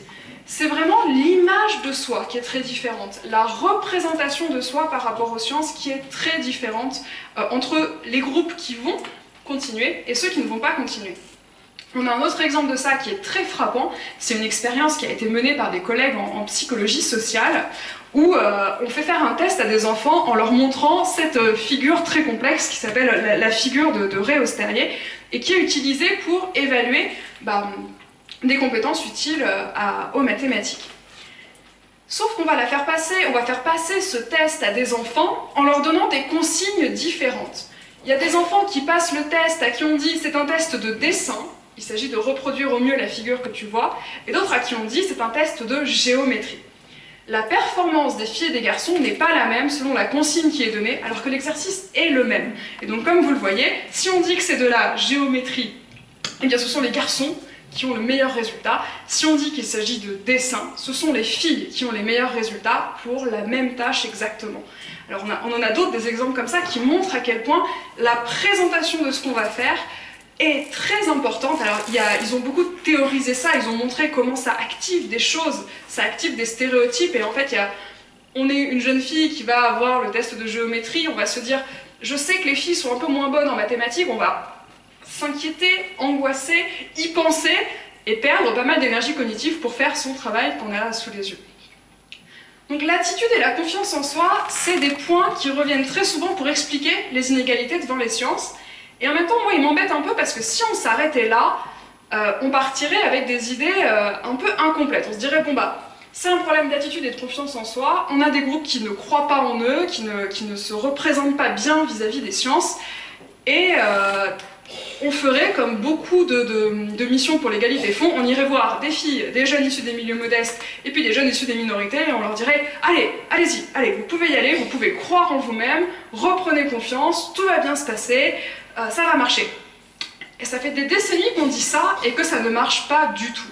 C'est vraiment l'image de soi qui est très différente, la représentation de soi par rapport aux sciences qui est très différente entre les groupes qui vont continuer et ceux qui ne vont pas continuer. On a un autre exemple de ça qui est très frappant, c'est une expérience qui a été menée par des collègues en psychologie sociale où on fait faire un test à des enfants en leur montrant cette figure très complexe qui s'appelle la figure de Ray Osterrier et qui est utilisée pour évaluer des compétences utiles aux mathématiques. Sauf qu'on va faire passer ce test à des enfants en leur donnant des consignes différentes. Il y a des enfants qui passent le test à qui on dit c'est un test de dessin, il s'agit de reproduire au mieux la figure que tu vois, et d'autres à qui on dit c'est un test de géométrie. La performance des filles et des garçons n'est pas la même selon la consigne qui est donnée, alors que l'exercice est le même. Et donc comme vous le voyez, si on dit que c'est de la géométrie, eh bien ce sont les garçons qui ont le meilleur résultat. Si on dit qu'il s'agit de dessin, ce sont les filles qui ont les meilleurs résultats pour la même tâche exactement. Alors on en a d'autres, des exemples comme ça, qui montrent à quel point la présentation de ce qu'on va faire est très importante. Alors ils ont beaucoup théorisé ça, ils ont montré comment ça active des choses, ça active des stéréotypes, et en fait on est une jeune fille qui va avoir le test de géométrie, on va se dire, je sais que les filles sont un peu moins bonnes en mathématiques, on va s'inquiéter, angoisser, y penser, et perdre pas mal d'énergie cognitive pour faire son travail qu'on a sous les yeux. Donc l'attitude et la confiance en soi, c'est des points qui reviennent très souvent pour expliquer les inégalités devant les sciences. Et en même temps, moi, ils m'embêtent un peu parce que si on s'arrêtait là, on partirait avec des idées un peu incomplètes. On se dirait, bon c'est un problème d'attitude et de confiance en soi. On a des groupes qui ne croient pas en eux, qui ne se représentent pas bien vis-à-vis des sciences, et on ferait comme beaucoup de missions pour l'égalité font, on irait voir des filles, des jeunes issus des milieux modestes, et puis des jeunes issus des minorités, et on leur dirait « Allez, allez-y, allez, vous pouvez y aller, vous pouvez croire en vous-même, reprenez confiance, tout va bien se passer, ça va marcher. » Et ça fait des décennies qu'on dit ça, et que ça ne marche pas du tout.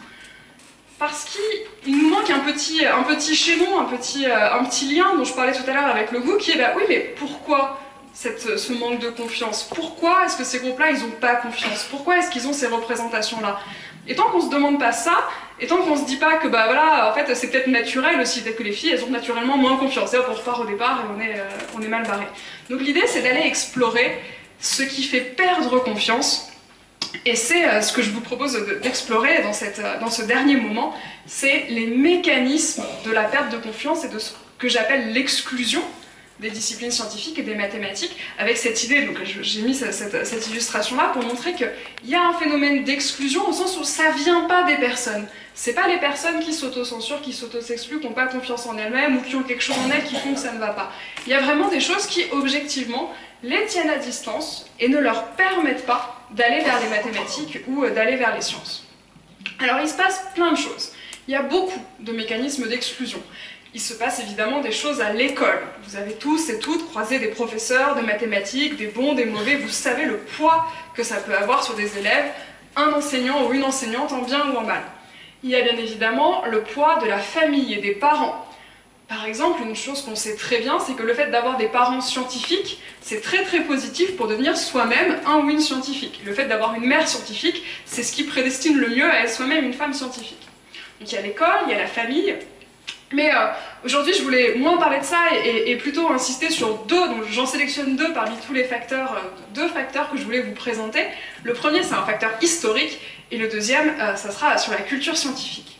Parce qu'il nous manque un petit chaînon, un petit lien dont je parlais tout à l'heure avec le goût, qui est bah oui, mais pourquoi ce manque de confiance? Pourquoi est-ce que ces groupes-là, ils n'ont pas confiance? Pourquoi est-ce qu'ils ont ces représentations-là? Et tant qu'on ne se demande pas ça, et tant qu'on ne se dit pas que bah voilà, en fait c'est peut-être naturel aussi, peut-être que les filles elles ont naturellement moins confiance, et hop on repart au départ et on est mal barré. Donc l'idée c'est d'aller explorer ce qui fait perdre confiance. Et c'est ce que je vous propose d'explorer dans ce dernier moment, c'est les mécanismes de la perte de confiance et de ce que j'appelle l'exclusion des disciplines scientifiques et des mathématiques, avec cette idée, donc j'ai mis cette illustration-là pour montrer qu'il y a un phénomène d'exclusion au sens où ça vient pas des personnes. C'est pas les personnes qui s'auto-censurent, qui s'auto-s'excluent, qui n'ont pas confiance en elles-mêmes ou qui ont quelque chose en elles qui font que ça ne va pas. Il y a vraiment des choses qui, objectivement, les tiennent à distance et ne leur permettent pas d'aller vers les mathématiques ou d'aller vers les sciences. Alors il se passe plein de choses. Il y a beaucoup de mécanismes d'exclusion. Il se passe évidemment des choses à l'école. Vous avez tous et toutes croisé des professeurs de mathématiques, des bons, des mauvais, vous savez le poids que ça peut avoir sur des élèves, un enseignant ou une enseignante en bien ou en mal. Il y a bien évidemment le poids de la famille et des parents. Par exemple, une chose qu'on sait très bien, c'est que le fait d'avoir des parents scientifiques, c'est très positif pour devenir soi-même un ou une scientifique. Le fait d'avoir une mère scientifique, c'est ce qui prédestine le mieux à être soi-même une femme scientifique. Donc il y a l'école, il y a la famille, mais aujourd'hui je voulais moins parler de ça et plutôt insister sur deux, donc j'en sélectionne deux parmi tous les facteurs, deux facteurs que je voulais vous présenter. Le premier c'est un facteur historique et le deuxième ça sera sur la culture scientifique.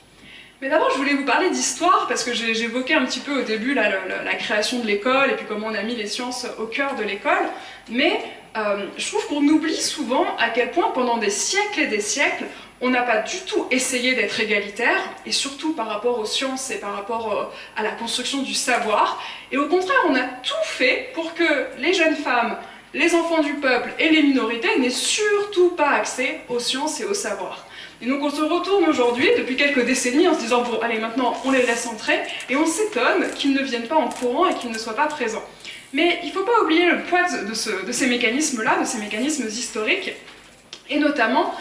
Mais d'abord, je voulais vous parler d'histoire, parce que j'évoquais un petit peu au début la création de l'école, et puis comment on a mis les sciences au cœur de l'école, mais je trouve qu'on oublie souvent à quel point, pendant des siècles et des siècles, on n'a pas du tout essayé d'être égalitaire, et surtout par rapport aux sciences et par rapport à la construction du savoir, et au contraire, on a tout fait pour que les jeunes femmes, les enfants du peuple et les minorités n'aient surtout pas accès aux sciences et au savoir. Et donc on se retourne aujourd'hui, depuis quelques décennies, en se disant bon allez maintenant on les laisse entrer, et on s'étonne qu'ils ne viennent pas en courant et qu'ils ne soient pas présents. Mais il ne faut pas oublier le poids de ces mécanismes-là, de ces mécanismes historiques, et notamment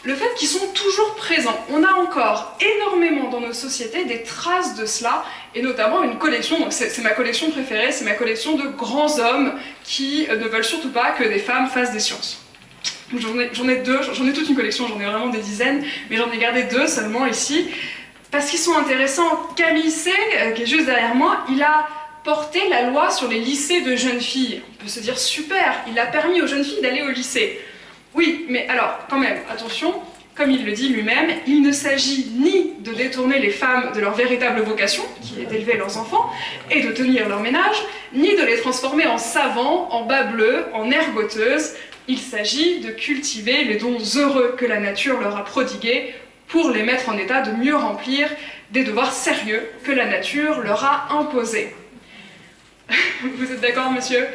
le fait qu'ils sont toujours présents. On a encore énormément dans nos sociétés des traces de cela, et notamment une collection, donc c'est ma collection préférée, c'est ma collection de grands hommes qui ne veulent surtout pas que des femmes fassent des sciences. J'en ai deux, j'en ai toute une collection, j'en ai vraiment des dizaines, mais j'en ai gardé deux seulement ici, parce qu'ils sont intéressants. Camille C, qui est juste derrière moi, il a porté la loi sur les lycées de jeunes filles. On peut se dire super, il a permis aux jeunes filles d'aller au lycée. Oui, mais alors, quand même, attention, comme il le dit lui-même, il ne s'agit ni de détourner les femmes de leur véritable vocation, qui est d'élever leurs enfants, et de tenir leur ménage, ni de les transformer en savants, en bas bleus, en ergoteuses. Il s'agit de cultiver les dons heureux que la nature leur a prodigués pour les mettre en état de mieux remplir des devoirs sérieux que la nature leur a imposés. Vous êtes d'accord, monsieur?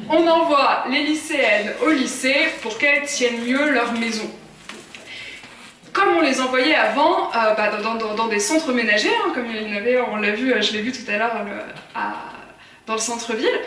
On envoie les lycéennes au lycée pour qu'elles tiennent mieux leur maison. Comme on les envoyait avant dans des centres ménagers, hein, comme il y en avait, on l'a vu, je l'ai vu tout à l'heure dans le centre-ville.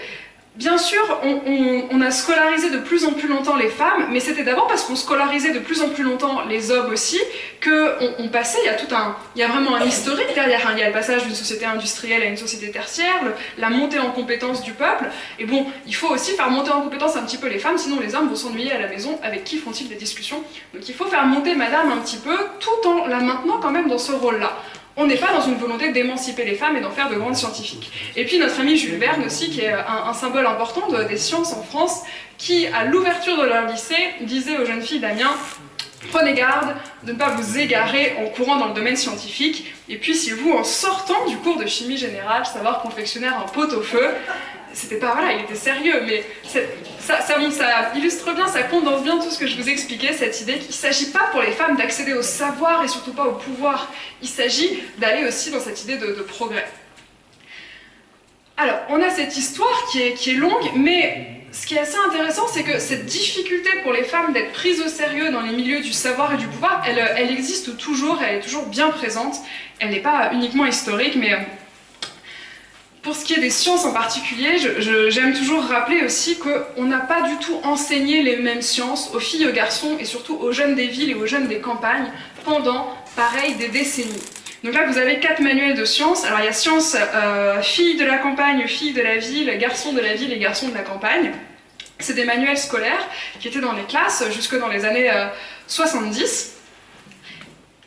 Bien sûr, on a scolarisé de plus en plus longtemps les femmes, mais c'était d'abord parce qu'on scolarisait de plus en plus longtemps les hommes aussi, qu'on passait, il y a vraiment un historique derrière, hein. Il y a le passage d'une société industrielle à une société tertiaire, la montée en compétence du peuple, et bon, il faut aussi faire monter en compétence un petit peu les femmes, sinon les hommes vont s'ennuyer à la maison, avec qui font-ils des discussions? Donc il faut faire monter madame un petit peu, tout en la maintenant quand même dans ce rôle-là. On n'est pas dans une volonté d'émanciper les femmes et d'en faire de grandes scientifiques. Et puis notre ami Jules Verne aussi, qui est un symbole important des sciences en France, qui, à l'ouverture de leur lycée, disait aux jeunes filles d'Amiens « Prenez garde de ne pas vous égarer en courant dans le domaine scientifique, et puissiez-vous, en sortant du cours de chimie générale, savoir confectionner un pot-au-feu. » c'était pas, voilà, il était sérieux, mais ça illustre bien, ça condense bien tout ce que je vous expliquais, cette idée qu'il ne s'agit pas pour les femmes d'accéder au savoir et surtout pas au pouvoir, il s'agit d'aller aussi dans cette idée de progrès. Alors, on a cette histoire qui est longue, mais ce qui est assez intéressant, c'est que cette difficulté pour les femmes d'être prises au sérieux dans les milieux du savoir et du pouvoir, elle existe toujours, elle est toujours bien présente, elle n'est pas uniquement historique, mais pour ce qui est des sciences en particulier, j'aime toujours rappeler aussi qu'on n'a pas du tout enseigné les mêmes sciences aux filles et aux garçons, et surtout aux jeunes des villes et aux jeunes des campagnes, pendant, pareil, des décennies. Donc là, vous avez 4 manuels de sciences. Alors il y a sciences filles de la campagne, filles de la ville, garçons de la ville et garçons de la campagne. C'est des manuels scolaires qui étaient dans les classes jusque dans les années 70.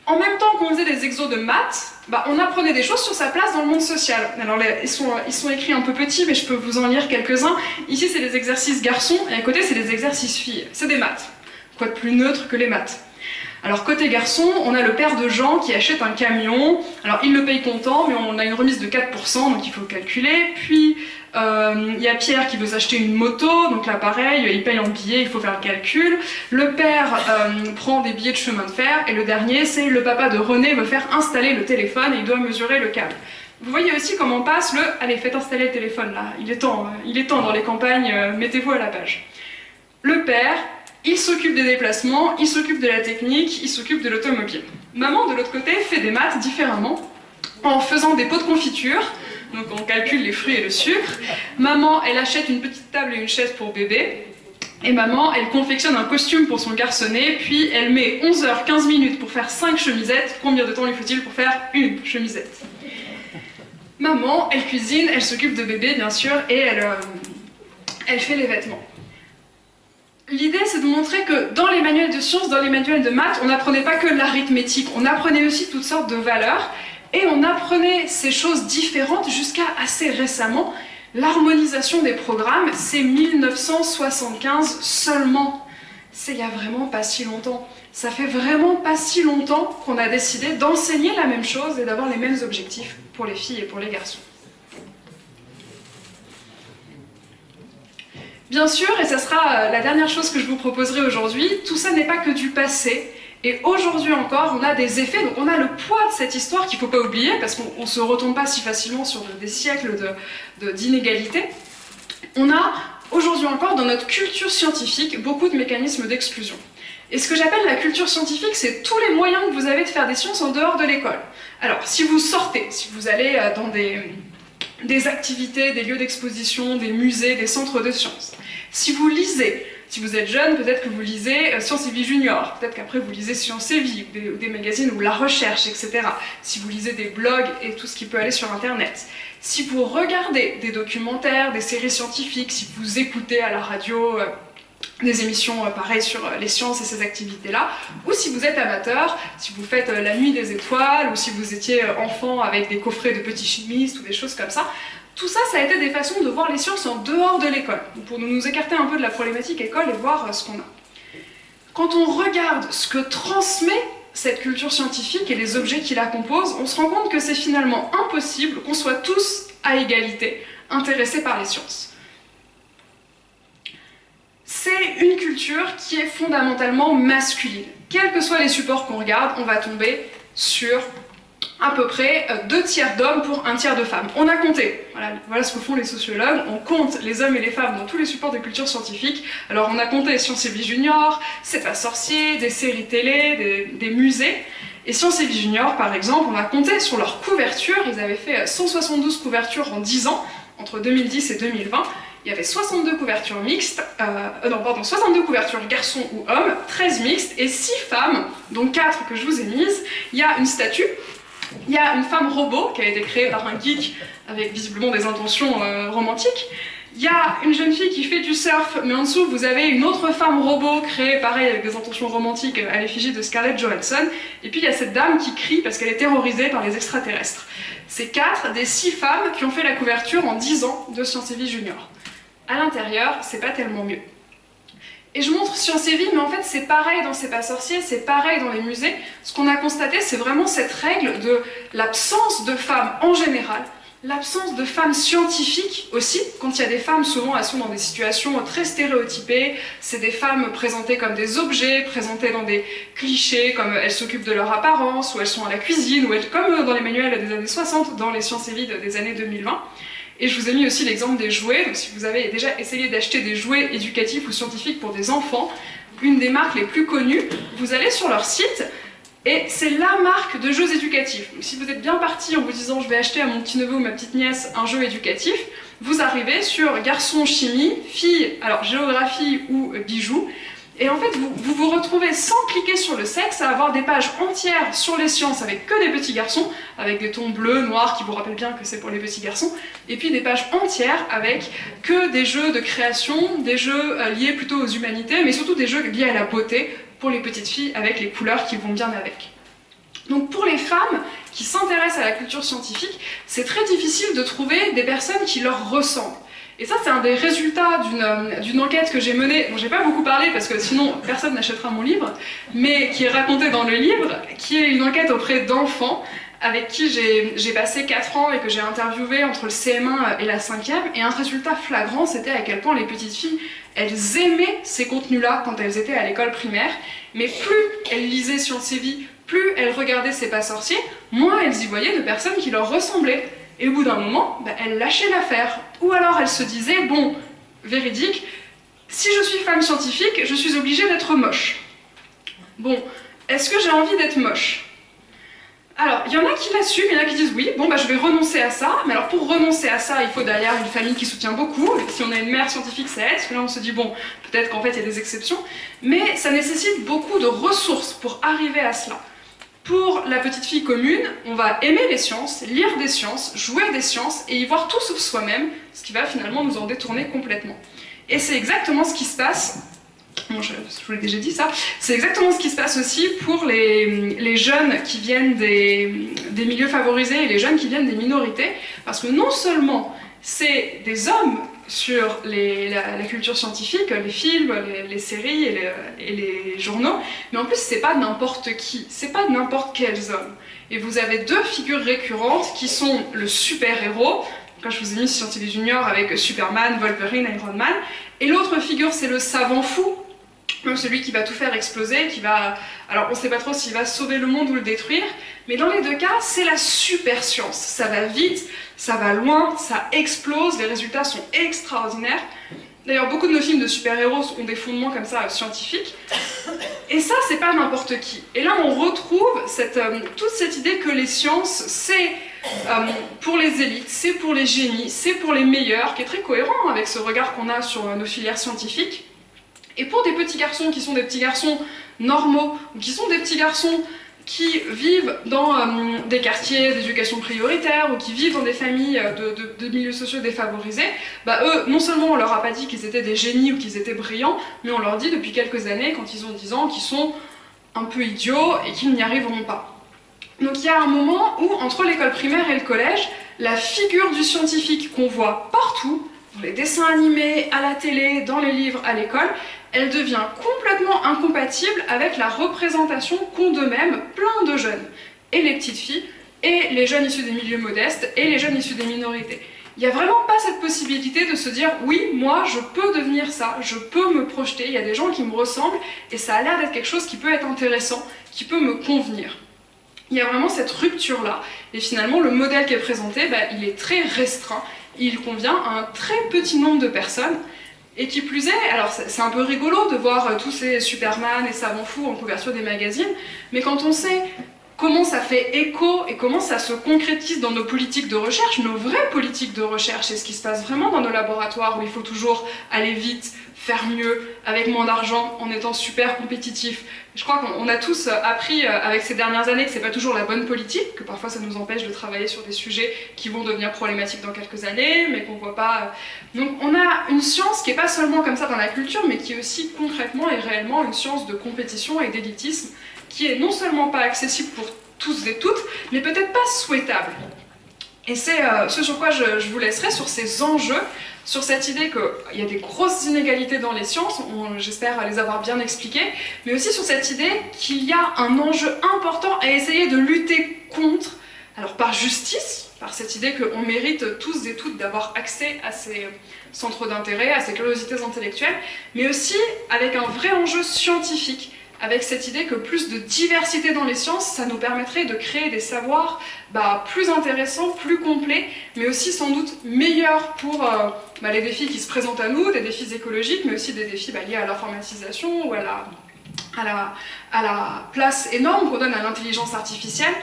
En même temps qu'on faisait des exos de maths, on apprenait des choses sur sa place dans le monde social. Alors ils sont écrits un peu petits, mais je peux vous en lire quelques-uns. Ici, c'est des exercices garçons, et à côté, c'est des exercices filles. C'est des maths. Quoi de plus neutre que les maths? Alors côté garçon, on a le père de Jean qui achète un camion. Alors il le paye comptant, mais on a une remise de 4%, donc il faut calculer. Puis il y a Pierre qui veut s'acheter une moto, donc là pareil, il paye en billets, il faut faire le calcul. Le père prend des billets de chemin de fer, et le dernier, c'est le papa de René veut faire installer le téléphone et il doit mesurer le câble. Vous voyez aussi comment on passe le « allez, faites installer le téléphone là, il est temps dans les campagnes, mettez-vous à la page ». Le père, il s'occupe des déplacements, il s'occupe de la technique, il s'occupe de l'automobile. Maman, de l'autre côté, fait des maths différemment, en faisant des pots de confiture, donc on calcule les fruits et le sucre. Maman, elle achète une petite table et une chaise pour bébé. Et maman, elle confectionne un costume pour son garçonnet, puis elle met 11h15 minutes pour faire 5 chemisettes. Combien de temps lui faut-il pour faire une chemisette? Maman, elle cuisine, elle s'occupe de bébé, bien sûr, et elle fait les vêtements. L'idée, c'est de montrer que dans les manuels de sciences, dans les manuels de maths, on n'apprenait pas que l'arithmétique, on apprenait aussi toutes sortes de valeurs, et on apprenait ces choses différentes jusqu'à assez récemment. L'harmonisation des programmes, c'est 1975 seulement. C'est il y a vraiment pas si longtemps. Ça fait vraiment pas si longtemps qu'on a décidé d'enseigner la même chose et d'avoir les mêmes objectifs pour les filles et pour les garçons. Bien sûr, et ça sera la dernière chose que je vous proposerai aujourd'hui, tout ça n'est pas que du passé, et aujourd'hui encore, on a des effets, donc on a le poids de cette histoire qu'il ne faut pas oublier, parce qu'on ne se retombe pas si facilement sur des siècles d'inégalités. On a aujourd'hui encore dans notre culture scientifique beaucoup de mécanismes d'exclusion. Et ce que j'appelle la culture scientifique, c'est tous les moyens que vous avez de faire des sciences en dehors de l'école. Alors, si vous sortez, si vous allez dans des activités, des lieux d'exposition, des musées, des centres de sciences. Si vous lisez, si vous êtes jeune, peut-être que vous lisez Sciences et Vie Junior, peut-être qu'après vous lisez Sciences et Vie, ou des magazines ou La Recherche, etc. Si vous lisez des blogs et tout ce qui peut aller sur Internet. Si vous regardez des documentaires, des séries scientifiques, si vous écoutez à la radio des émissions pareilles sur les sciences et ces activités-là, ou si vous êtes amateur, si vous faites la nuit des étoiles, ou si vous étiez enfant avec des coffrets de petits chimistes ou des choses comme ça, tout ça, ça a été des façons de voir les sciences en dehors de l'école, pour nous écarter un peu de la problématique école et voir ce qu'on a. Quand on regarde ce que transmet cette culture scientifique et les objets qui la composent, on se rend compte que c'est finalement impossible qu'on soit tous à égalité intéressés par les sciences. C'est une culture qui est fondamentalement masculine. Quels que soient les supports qu'on regarde, on va tomber sur à peu près 2 tiers d'hommes pour 1 tiers de femmes. On a compté, voilà ce que font les sociologues, on compte les hommes et les femmes dans tous les supports de culture scientifique. Alors on a compté Sciences et Vie Junior, C'est pas sorcier, des séries télé, des musées. Et Sciences et Vie Junior, par exemple, on a compté sur leur couverture, ils avaient fait 172 couvertures en 10 ans, entre 2010 et 2020. Il y avait 62 couvertures mixtes, 62 couvertures garçons ou hommes, 13 mixtes et 6 femmes, dont 4 que je vous ai mises. Il y a une statue, il y a une femme robot qui a été créée par un geek avec visiblement des intentions romantiques. Il y a une jeune fille qui fait du surf, mais en dessous vous avez une autre femme robot créée pareil avec des intentions romantiques à l'effigie de Scarlett Johansson. Et puis il y a cette dame qui crie parce qu'elle est terrorisée par les extraterrestres. C'est 4 des 6 femmes qui ont fait la couverture en 10 ans de Sciences et Vie Junior. À l'intérieur, c'est pas tellement mieux. Et je montre Sciences et Vie, mais en fait c'est pareil dans C'est pas sorcier, c'est pareil dans les musées. Ce qu'on a constaté, c'est vraiment cette règle de l'absence de femmes en général L'absence de femmes scientifiques aussi, quand il y a des femmes, souvent elles sont dans des situations très stéréotypées, c'est des femmes présentées comme des objets, présentées dans des clichés, comme elles s'occupent de leur apparence, ou elles sont à la cuisine, ou comme dans les manuels des années 60, dans les sciences et vides des années 2020. Et je vous ai mis aussi l'exemple des jouets, donc si vous avez déjà essayé d'acheter des jouets éducatifs ou scientifiques pour des enfants, une des marques les plus connues, vous allez sur leur site, et c'est la marque de jeux éducatifs. Donc, si vous êtes bien parti en vous disant je vais acheter à mon petit neveu ou ma petite nièce un jeu éducatif, vous arrivez sur garçon chimie, fille alors géographie ou bijoux, et en fait vous retrouvez sans cliquer sur le sexe à avoir des pages entières sur les sciences avec que des petits garçons, avec des tons bleus, noirs qui vous rappellent bien que c'est pour les petits garçons, et puis des pages entières avec que des jeux de création, des jeux liés plutôt aux humanités, mais surtout des jeux liés à la beauté, pour les petites filles avec les couleurs qui vont bien avec. Donc pour les femmes qui s'intéressent à la culture scientifique, c'est très difficile de trouver des personnes qui leur ressemblent. Et ça c'est un des résultats d'une enquête que j'ai menée, dont j'ai pas beaucoup parlé parce que sinon personne n'achètera mon livre, mais qui est racontée dans le livre, qui est une enquête auprès d'enfants avec qui j'ai passé 4 ans et que j'ai interviewé entre le CM1 et la 5e, et un résultat flagrant, c'était à quel point les petites filles, elles aimaient ces contenus-là quand elles étaient à l'école primaire, mais plus elles lisaient Sciences et Vie, plus elles regardaient C'est pas sorcier, moins elles y voyaient de personnes qui leur ressemblaient. Et au bout d'un moment, elles lâchaient l'affaire. Ou alors elles se disaient, bon, véridique, si je suis femme scientifique, je suis obligée d'être moche. Bon, est-ce que j'ai envie d'être moche ? Alors, il y en a qui l'assument, il y en a qui disent oui, bon je vais renoncer à ça, mais alors pour renoncer à ça, il faut derrière une famille qui soutient beaucoup, et si on a une mère scientifique ça aide, parce que là on se dit bon, peut-être qu'en fait il y a des exceptions, mais ça nécessite beaucoup de ressources pour arriver à cela. Pour la petite fille commune, on va aimer les sciences, lire des sciences, jouer des sciences, et y voir tout sauf soi-même, ce qui va finalement nous en détourner complètement. Et c'est exactement ce qui se passe. Bon, je vous l'ai déjà dit ça, c'est exactement ce qui se passe aussi pour les jeunes qui viennent des milieux favorisés et les jeunes qui viennent des minorités, parce que non seulement c'est des hommes sur la culture scientifique, les films, les séries et les journaux, mais en plus c'est pas n'importe qui, c'est pas n'importe quels hommes. Et vous avez 2 figures récurrentes qui sont le super-héros, quand je vous ai mis Scientifique Junior avec Superman, Wolverine, Iron Man, et l'autre figure c'est le savant fou, celui qui va tout faire exploser, qui va... Alors on sait pas trop s'il va sauver le monde ou le détruire, mais dans les 2 cas, c'est la super science. Ça va vite, ça va loin, ça explose, les résultats sont extraordinaires. D'ailleurs, beaucoup de nos films de super-héros ont des fondements comme ça scientifiques. Et ça, c'est pas n'importe qui. Et là, on retrouve toute cette idée que les sciences, c'est pour les élites, c'est pour les génies, c'est pour les meilleurs, qui est très cohérent avec ce regard qu'on a sur nos filières scientifiques. Et pour des petits garçons qui sont des petits garçons normaux, ou qui sont des petits garçons qui vivent dans des quartiers d'éducation prioritaire, ou qui vivent dans des familles de milieux sociaux défavorisés, eux, non seulement on leur a pas dit qu'ils étaient des génies ou qu'ils étaient brillants, mais on leur dit depuis quelques années, quand ils ont 10 ans, qu'ils sont un peu idiots et qu'ils n'y arriveront pas. Donc il y a un moment où, entre l'école primaire et le collège, la figure du scientifique qu'on voit partout, dans les dessins animés, à la télé, dans les livres, à l'école, elle devient complètement incompatible avec la représentation qu'ont d'eux-mêmes plein de jeunes, et les petites filles, et les jeunes issus des milieux modestes, et les jeunes issus des minorités. Il n'y a vraiment pas cette possibilité de se dire « oui, moi, je peux devenir ça, je peux me projeter, il y a des gens qui me ressemblent, et ça a l'air d'être quelque chose qui peut être intéressant, qui peut me convenir ». Il y a vraiment cette rupture-là, et finalement, le modèle qui est présenté, il est très restreint, il convient à un très petit nombre de personnes, et qui plus est, alors c'est un peu rigolo de voir tous ces Superman et savants fous en couverture des magazines, mais quand on sait comment ça fait écho et comment ça se concrétise dans nos politiques de recherche, nos vraies politiques de recherche, et ce qui se passe vraiment dans nos laboratoires où il faut toujours aller vite, faire mieux, avec moins d'argent, en étant super compétitif. Je crois qu'on a tous appris avec ces dernières années que c'est pas toujours la bonne politique, que parfois ça nous empêche de travailler sur des sujets qui vont devenir problématiques dans quelques années, mais qu'on voit pas... Donc on a une science qui est pas seulement comme ça dans la culture, mais qui est aussi concrètement et réellement une science de compétition et d'élitisme, qui est non seulement pas accessible pour tous et toutes, mais peut-être pas souhaitable. Et c'est ce sur quoi je vous laisserai, sur ces enjeux, sur cette idée qu'il y a des grosses inégalités dans les sciences, j'espère les avoir bien expliquées, mais aussi sur cette idée qu'il y a un enjeu important à essayer de lutter contre Alors par justice, par cette idée qu'on mérite tous et toutes d'avoir accès à ces centres d'intérêt, à ces curiosités intellectuelles, mais aussi avec un vrai enjeu scientifique, avec cette idée que plus de diversité dans les sciences, ça nous permettrait de créer des savoirs plus intéressants, plus complets, mais aussi sans doute meilleurs pour les défis qui se présentent à nous, des défis écologiques, mais aussi des défis liés à l'informatisation ou à la place énorme qu'on donne à l'intelligence artificielle.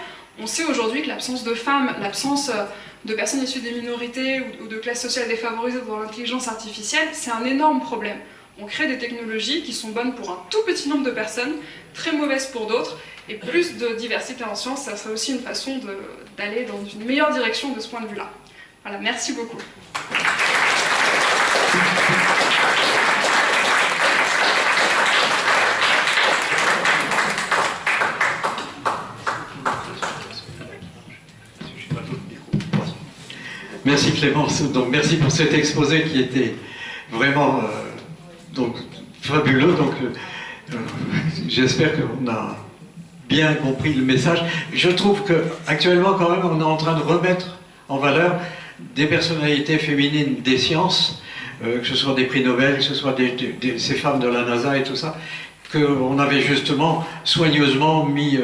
On sait aujourd'hui que l'absence de femmes, l'absence de personnes issues des minorités ou de classes sociales défavorisées dans l'intelligence artificielle, c'est un énorme problème. On crée des technologies qui sont bonnes pour un tout petit nombre de personnes, très mauvaises pour d'autres, et plus de diversité en sciences, ça serait aussi une façon d'aller dans une meilleure direction de ce point de vue-là. Voilà, merci beaucoup. Merci Clémence, donc merci pour cet exposé qui était vraiment fabuleux. J'espère qu'on a bien compris le message. Je trouve qu'actuellement quand même on est en train de remettre en valeur des personnalités féminines des sciences, que ce soit des prix Nobel, que ce soit ces femmes de la NASA et tout ça, qu'on avait justement soigneusement mis,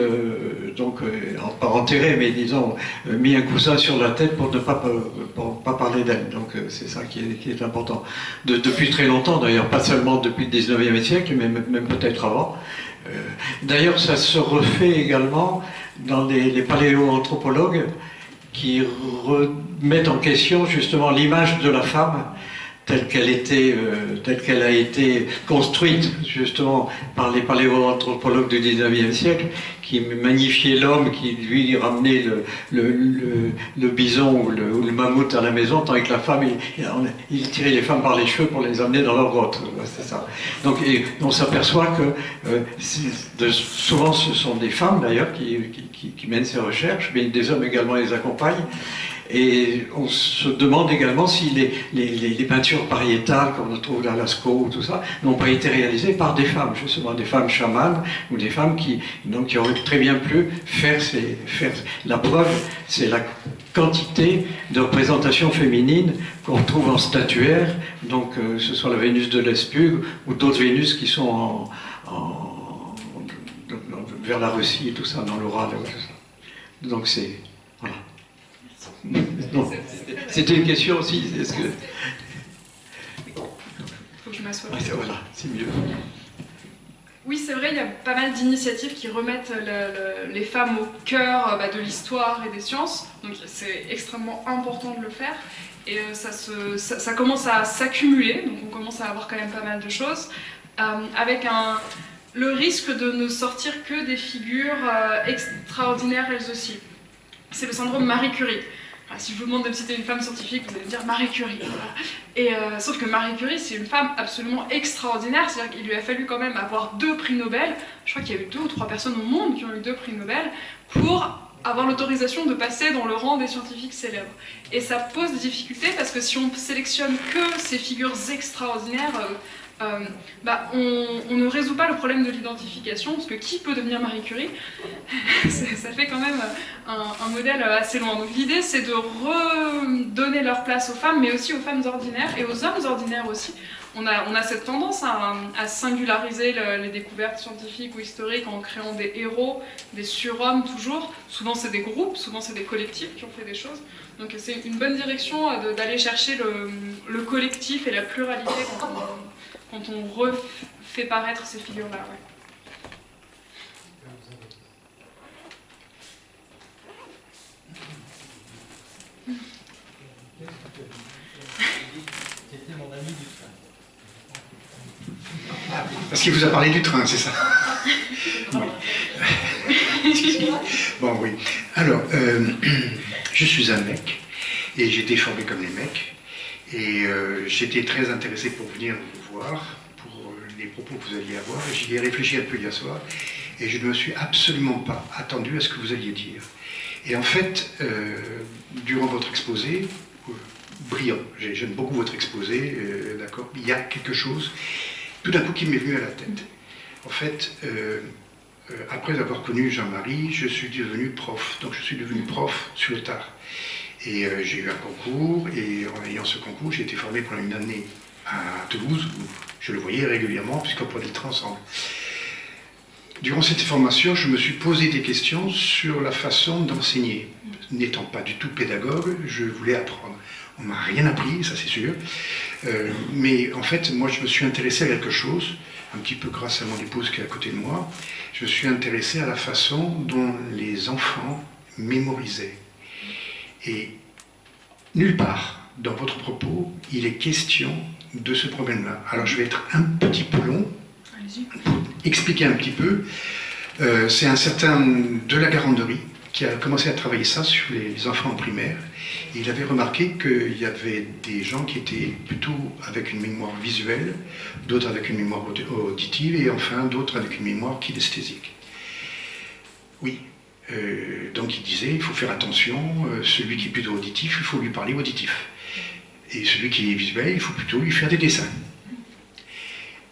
pas enterré, mais disons, mis un coussin sur la tête pour ne pas parler d'elle. Donc c'est ça qui est important. Depuis très longtemps d'ailleurs, pas seulement depuis le 19e siècle, mais même peut-être avant. D'ailleurs, ça se refait également dans les paléoanthropologues qui remettent en question justement l'image de la femme telle qu'elle a été construite justement par les paléoanthropologues du 19e siècle, qui magnifiaient l'homme, qui lui ramenait le bison ou le mammouth à la maison, tandis que la femme, il tirait les femmes par les cheveux pour les amener dans leur grotte. C'est ça. Donc on s'aperçoit que souvent ce sont des femmes d'ailleurs qui mènent ces recherches, mais des hommes également les accompagnent. Et on se demande également si les peintures pariétales qu'on retrouve à Lascaux ou tout ça n'ont pas été réalisées par des femmes, justement des femmes chamanes ou des femmes qui auraient très bien pu faire la preuve, c'est la quantité de représentations féminines qu'on trouve en statuaire, donc que ce soit la Vénus de Lespugue ou d'autres Vénus qui sont vers la Russie et tout ça, dans l'Oural. Donc c'est... Voilà. C'était une question aussi. Est-ce que... Il faut que je m'assoie. Voilà, c'est mieux. Oui, c'est vrai, il y a pas mal d'initiatives qui remettent les femmes au cœur de l'histoire et des sciences. Donc c'est extrêmement important de le faire. Et ça commence à s'accumuler, donc on commence à avoir quand même pas mal de choses. Avec le risque de ne sortir que des figures extraordinaires elles aussi. C'est le syndrome Marie Curie. Alors, si je vous demande de me citer une femme scientifique, vous allez me dire Marie Curie. Sauf que Marie Curie, c'est une femme absolument extraordinaire, c'est-à-dire qu'il lui a fallu quand même avoir 2 prix Nobel, je crois qu'il y a eu 2 ou 3 personnes au monde qui ont eu 2 prix Nobel, pour avoir l'autorisation de passer dans le rang des scientifiques célèbres. Et ça pose des difficultés parce que si on sélectionne que ces figures extraordinaires, on ne résout pas le problème de l'identification, parce que qui peut devenir Marie Curie? Ça fait quand même un modèle assez loin. Donc l'idée, c'est de redonner leur place aux femmes, mais aussi aux femmes ordinaires, et aux hommes ordinaires aussi. On a cette tendance à singulariser les découvertes scientifiques ou historiques en créant des héros, des surhommes toujours. Souvent c'est des groupes, souvent c'est des collectifs qui ont fait des choses. Donc c'est une bonne direction d'aller chercher le collectif et la pluralité quand on refait paraître ces figures-là. Ouais. C'était mon ami du train. Ah, parce qu'il vous a parlé du train, c'est ça? Oui. Bon, oui. Alors, je suis un mec, et j'ai été formé comme les mecs, et j'étais très intéressé pour venir vous voir, pour les propos que vous alliez avoir, et j'y ai réfléchi un peu hier soir, et je ne me suis absolument pas attendu à ce que vous alliez dire. Et en fait, durant votre exposé, brillant, j'aime beaucoup votre exposé, d'accord, il y a quelque chose, tout d'un coup, qui m'est venu à la tête. En fait, après avoir connu Jean-Marie, je suis devenu prof. Donc je suis devenu prof sur le tard. Et j'ai eu un concours, et en ayant ce concours, j'ai été formé pendant une année à Toulouse, où je le voyais régulièrement, puisqu'on prenait le train ensemble. Durant cette formation, je me suis posé des questions sur la façon d'enseigner. N'étant pas du tout pédagogue, je voulais apprendre. On ne m'a rien appris, ça c'est sûr. Mais en fait, moi je me suis intéressé à quelque chose, un petit peu grâce à mon épouse qui est à côté de moi. Je me suis intéressé à la façon dont les enfants mémorisaient. Et nulle part dans votre propos, il est question de ce problème-là. Alors je vais être un petit peu long pour expliquer un petit peu. C'est un certain de la Garanderie qui a commencé à travailler ça sur les enfants en primaire. Et il avait remarqué qu'il y avait des gens qui étaient plutôt avec une mémoire visuelle, d'autres avec une mémoire auditive et enfin d'autres avec une mémoire kinesthésique. Oui. Donc il disait, il faut faire attention, celui qui est plutôt auditif, il faut lui parler auditif. Et celui qui est visuel, il faut plutôt lui faire des dessins.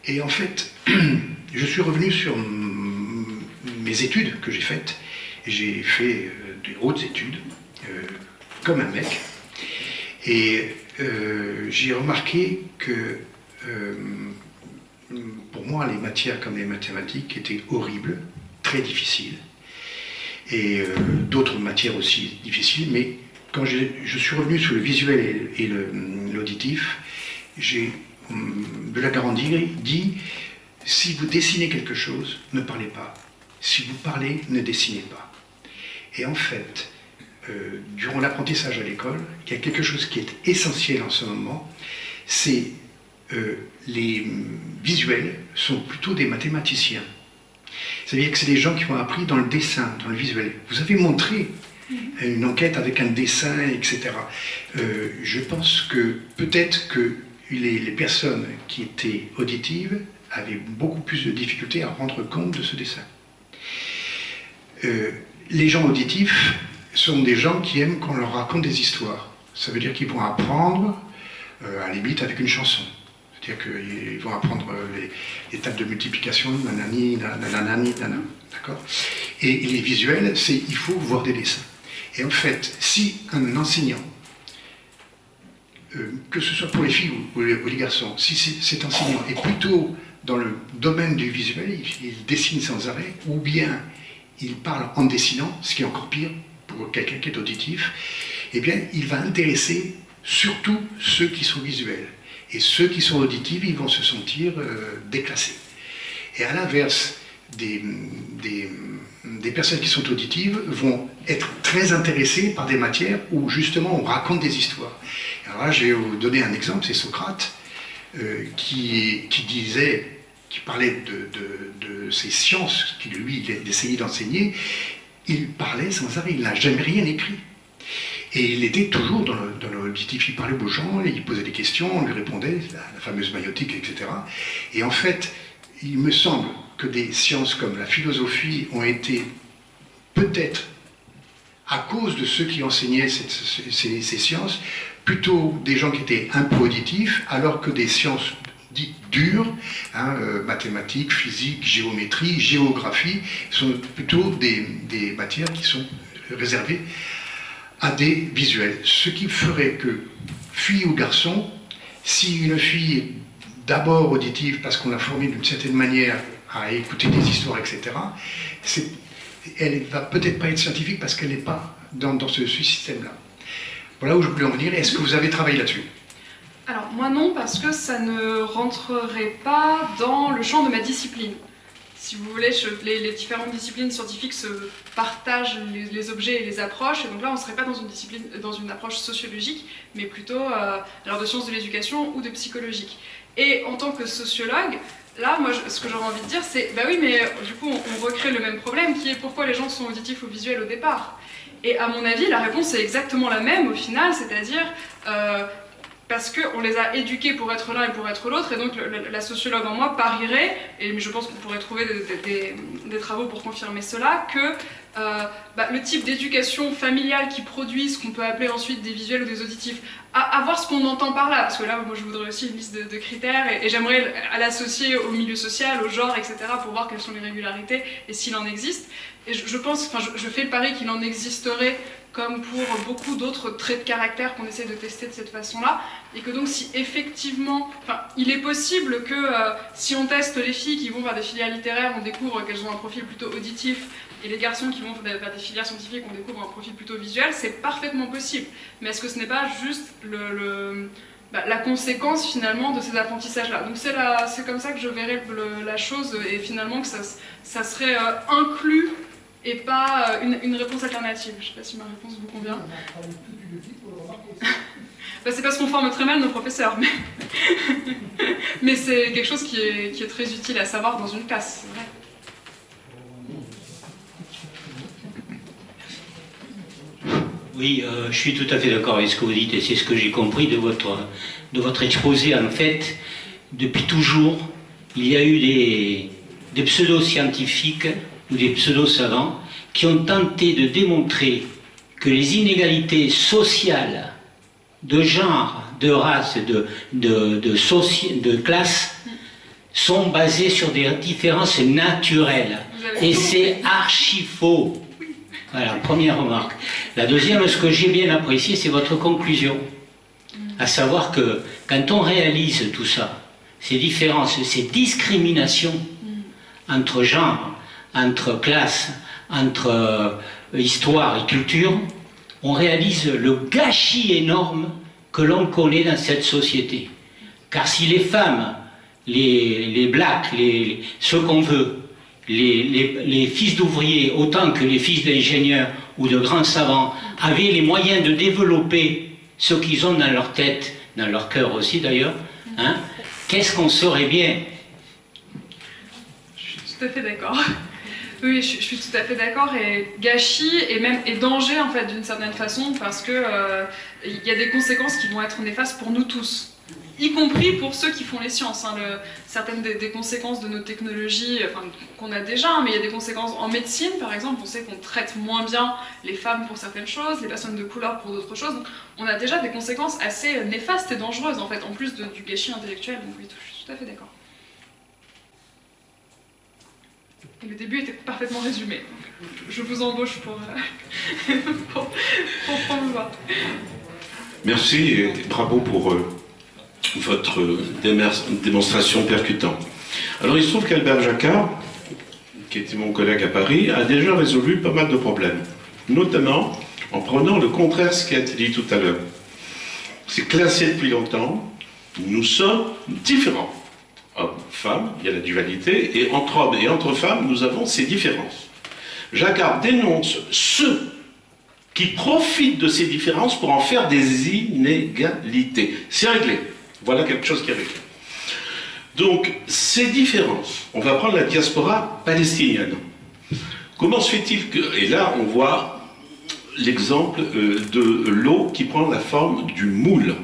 Et en fait, je suis revenu sur mes études que j'ai faites. J'ai fait des hautes études, comme un mec. Et j'ai remarqué que, pour moi, les matières comme les mathématiques étaient horribles, très difficiles. Et d'autres matières aussi difficiles, mais quand je suis revenu sur le visuel et l'auditif, de la Garanderie dit, si vous dessinez quelque chose, ne parlez pas. Si vous parlez, ne dessinez pas. Et en fait, durant l'apprentissage à l'école, il y a quelque chose qui est essentiel en ce moment, c'est les visuels sont plutôt des mathématiciens. C'est-à-dire que c'est des gens qui ont appris dans le dessin, dans le visuel. Vous avez montré une enquête avec un dessin, etc. Je pense que peut-être que les personnes qui étaient auditives avaient beaucoup plus de difficultés à rendre compte de ce dessin. Les gens auditifs sont des gens qui aiment qu'on leur raconte des histoires. Ça veut dire qu'ils vont apprendre, à la limite, avec une chanson. C'est-à-dire qu'ils vont apprendre les tables de multiplication, nanani, nanani, nanana, d'accord ? Et les visuels, c'est il faut voir des dessins. Et en fait, si un enseignant, que ce soit pour les filles ou les garçons, si cet enseignant est plutôt dans le domaine du visuel, il dessine sans arrêt, ou bien il parle en dessinant, ce qui est encore pire pour quelqu'un qui est auditif, eh bien, il va intéresser surtout ceux qui sont visuels. Et ceux qui sont auditifs, ils vont se sentir déclassés. Et à l'inverse, des personnes qui sont auditives vont être très intéressées par des matières où justement on raconte des histoires. Alors là, je vais vous donner un exemple, c'est Socrate, qui parlait de ces sciences qu'il lui il essayait d'enseigner. Il parlait sans arrêt, il n'a jamais rien écrit. Et il était toujours dans l'auditif, il parlait aux gens, il posait des questions, on lui répondait, la fameuse maïotique, etc. Et en fait, il me semble que des sciences comme la philosophie ont été peut-être, à cause de ceux qui enseignaient ces sciences, plutôt des gens qui étaient un peu auditifs, alors que des sciences dites dures, mathématiques, physique, géométrie, géographie, sont plutôt des matières qui sont réservées à des visuels. Ce qui ferait que, fille ou garçon, si une fille est d'abord auditive parce qu'on l'a formée d'une certaine manière à écouter des histoires, etc., elle ne va peut-être pas être scientifique parce qu'elle n'est pas dans ce système-là. Voilà où je voulais en venir. Est-ce que vous avez travaillé là-dessus ? Alors moi non, parce que ça ne rentrerait pas dans le champ de ma discipline. Si vous voulez, les différentes disciplines scientifiques se partagent les objets et les approches, et donc là on ne serait pas dans une approche sociologique, mais plutôt alors de sciences de l'éducation ou de psychologique. Et en tant que sociologue, là, moi, ce que j'aurais envie de dire, c'est, bah oui, mais du coup, on recrée le même problème, qui est pourquoi les gens sont auditifs ou visuels au départ. Et à mon avis, la réponse est exactement la même au final, c'est-à-dire, parce qu'on les a éduqués pour être l'un et pour être l'autre, et donc la sociologue en moi parierait, et je pense qu'on pourrait trouver des travaux pour confirmer cela, que le type d'éducation familiale qui produit ce qu'on peut appeler ensuite des visuels ou des auditifs, à voir ce qu'on entend par là, parce que là, moi je voudrais aussi une liste de critères, et j'aimerais l'associer au milieu social, au genre, etc., pour voir quelles sont les régularités, et s'il en existe. Et je pense, enfin je fais le pari qu'il en existerait, comme pour beaucoup d'autres traits de caractère qu'on essaie de tester de cette façon-là, et que donc si effectivement, il est possible que si on teste les filles qui vont vers des filières littéraires, on découvre qu'elles ont un profil plutôt auditif, et les garçons qui vont vers des filières scientifiques, on découvre un profil plutôt visuel, c'est parfaitement possible. Mais est-ce que ce n'est pas juste la conséquence finalement de ces apprentissages-là? Donc c'est comme ça que je verrais la chose, et finalement que ça serait inclus, et pas une réponse alternative. Je ne sais pas si ma réponse vous convient. C'est parce qu'on forme très mal nos professeurs, mais c'est quelque chose qui est très utile à savoir dans une classe, c'est vrai. Oui, je suis tout à fait d'accord avec ce que vous dites, et c'est ce que j'ai compris de votre exposé. En fait, depuis toujours, il y a eu des pseudo-scientifiques ou des pseudo-savants qui ont tenté de démontrer que les inégalités sociales, de genre, de race, de classe, sont basées sur des différences naturelles. Et c'est archi faux. Voilà, première remarque. La deuxième, ce que j'ai bien apprécié, c'est votre conclusion. À savoir que quand on réalise tout ça, ces différences, ces discriminations entre genre, entre classe, entre histoire et culture, on réalise le gâchis énorme que l'on connaît dans cette société. Car si les femmes, les blacks, ceux qu'on veut, les fils d'ouvriers, autant que les fils d'ingénieurs ou de grands savants, avaient les moyens de développer ce qu'ils ont dans leur tête, dans leur cœur aussi d'ailleurs, hein, qu'est-ce qu'on saurait bien? Je suis tout à fait d'accord. Oui, je suis tout à fait d'accord, et gâchis et danger en fait d'une certaine façon, parce que y a des conséquences qui vont être néfastes pour nous tous, y compris pour ceux qui font les sciences. Hein, certaines des conséquences de nos technologies, qu'on a déjà, mais il y a des conséquences en médecine par exemple. On sait qu'on traite moins bien les femmes pour certaines choses, les personnes de couleur pour d'autres choses. Donc, on a déjà des conséquences assez néfastes et dangereuses en fait, en plus du gâchis intellectuel. Donc oui, je suis tout à fait d'accord. Le début était parfaitement résumé. Donc je vous embauche pour promouvoir. Merci et bravo pour votre démonstration percutante. Alors il se trouve qu'Albert Jacquard, qui était mon collègue à Paris, a déjà résolu pas mal de problèmes. Notamment en prenant le contraire de ce qui a été dit tout à l'heure. C'est classé depuis longtemps, nous sommes différents. Hommes, femmes, il y a la dualité, et entre hommes et entre femmes, nous avons ces différences. Jacquard dénonce ceux qui profitent de ces différences pour en faire des inégalités. C'est réglé. Voilà quelque chose qui est réglé. Donc, ces différences, on va prendre la diaspora palestinienne. Comment se fait-il que... Et là, on voit l'exemple de l'eau qui prend la forme du moule.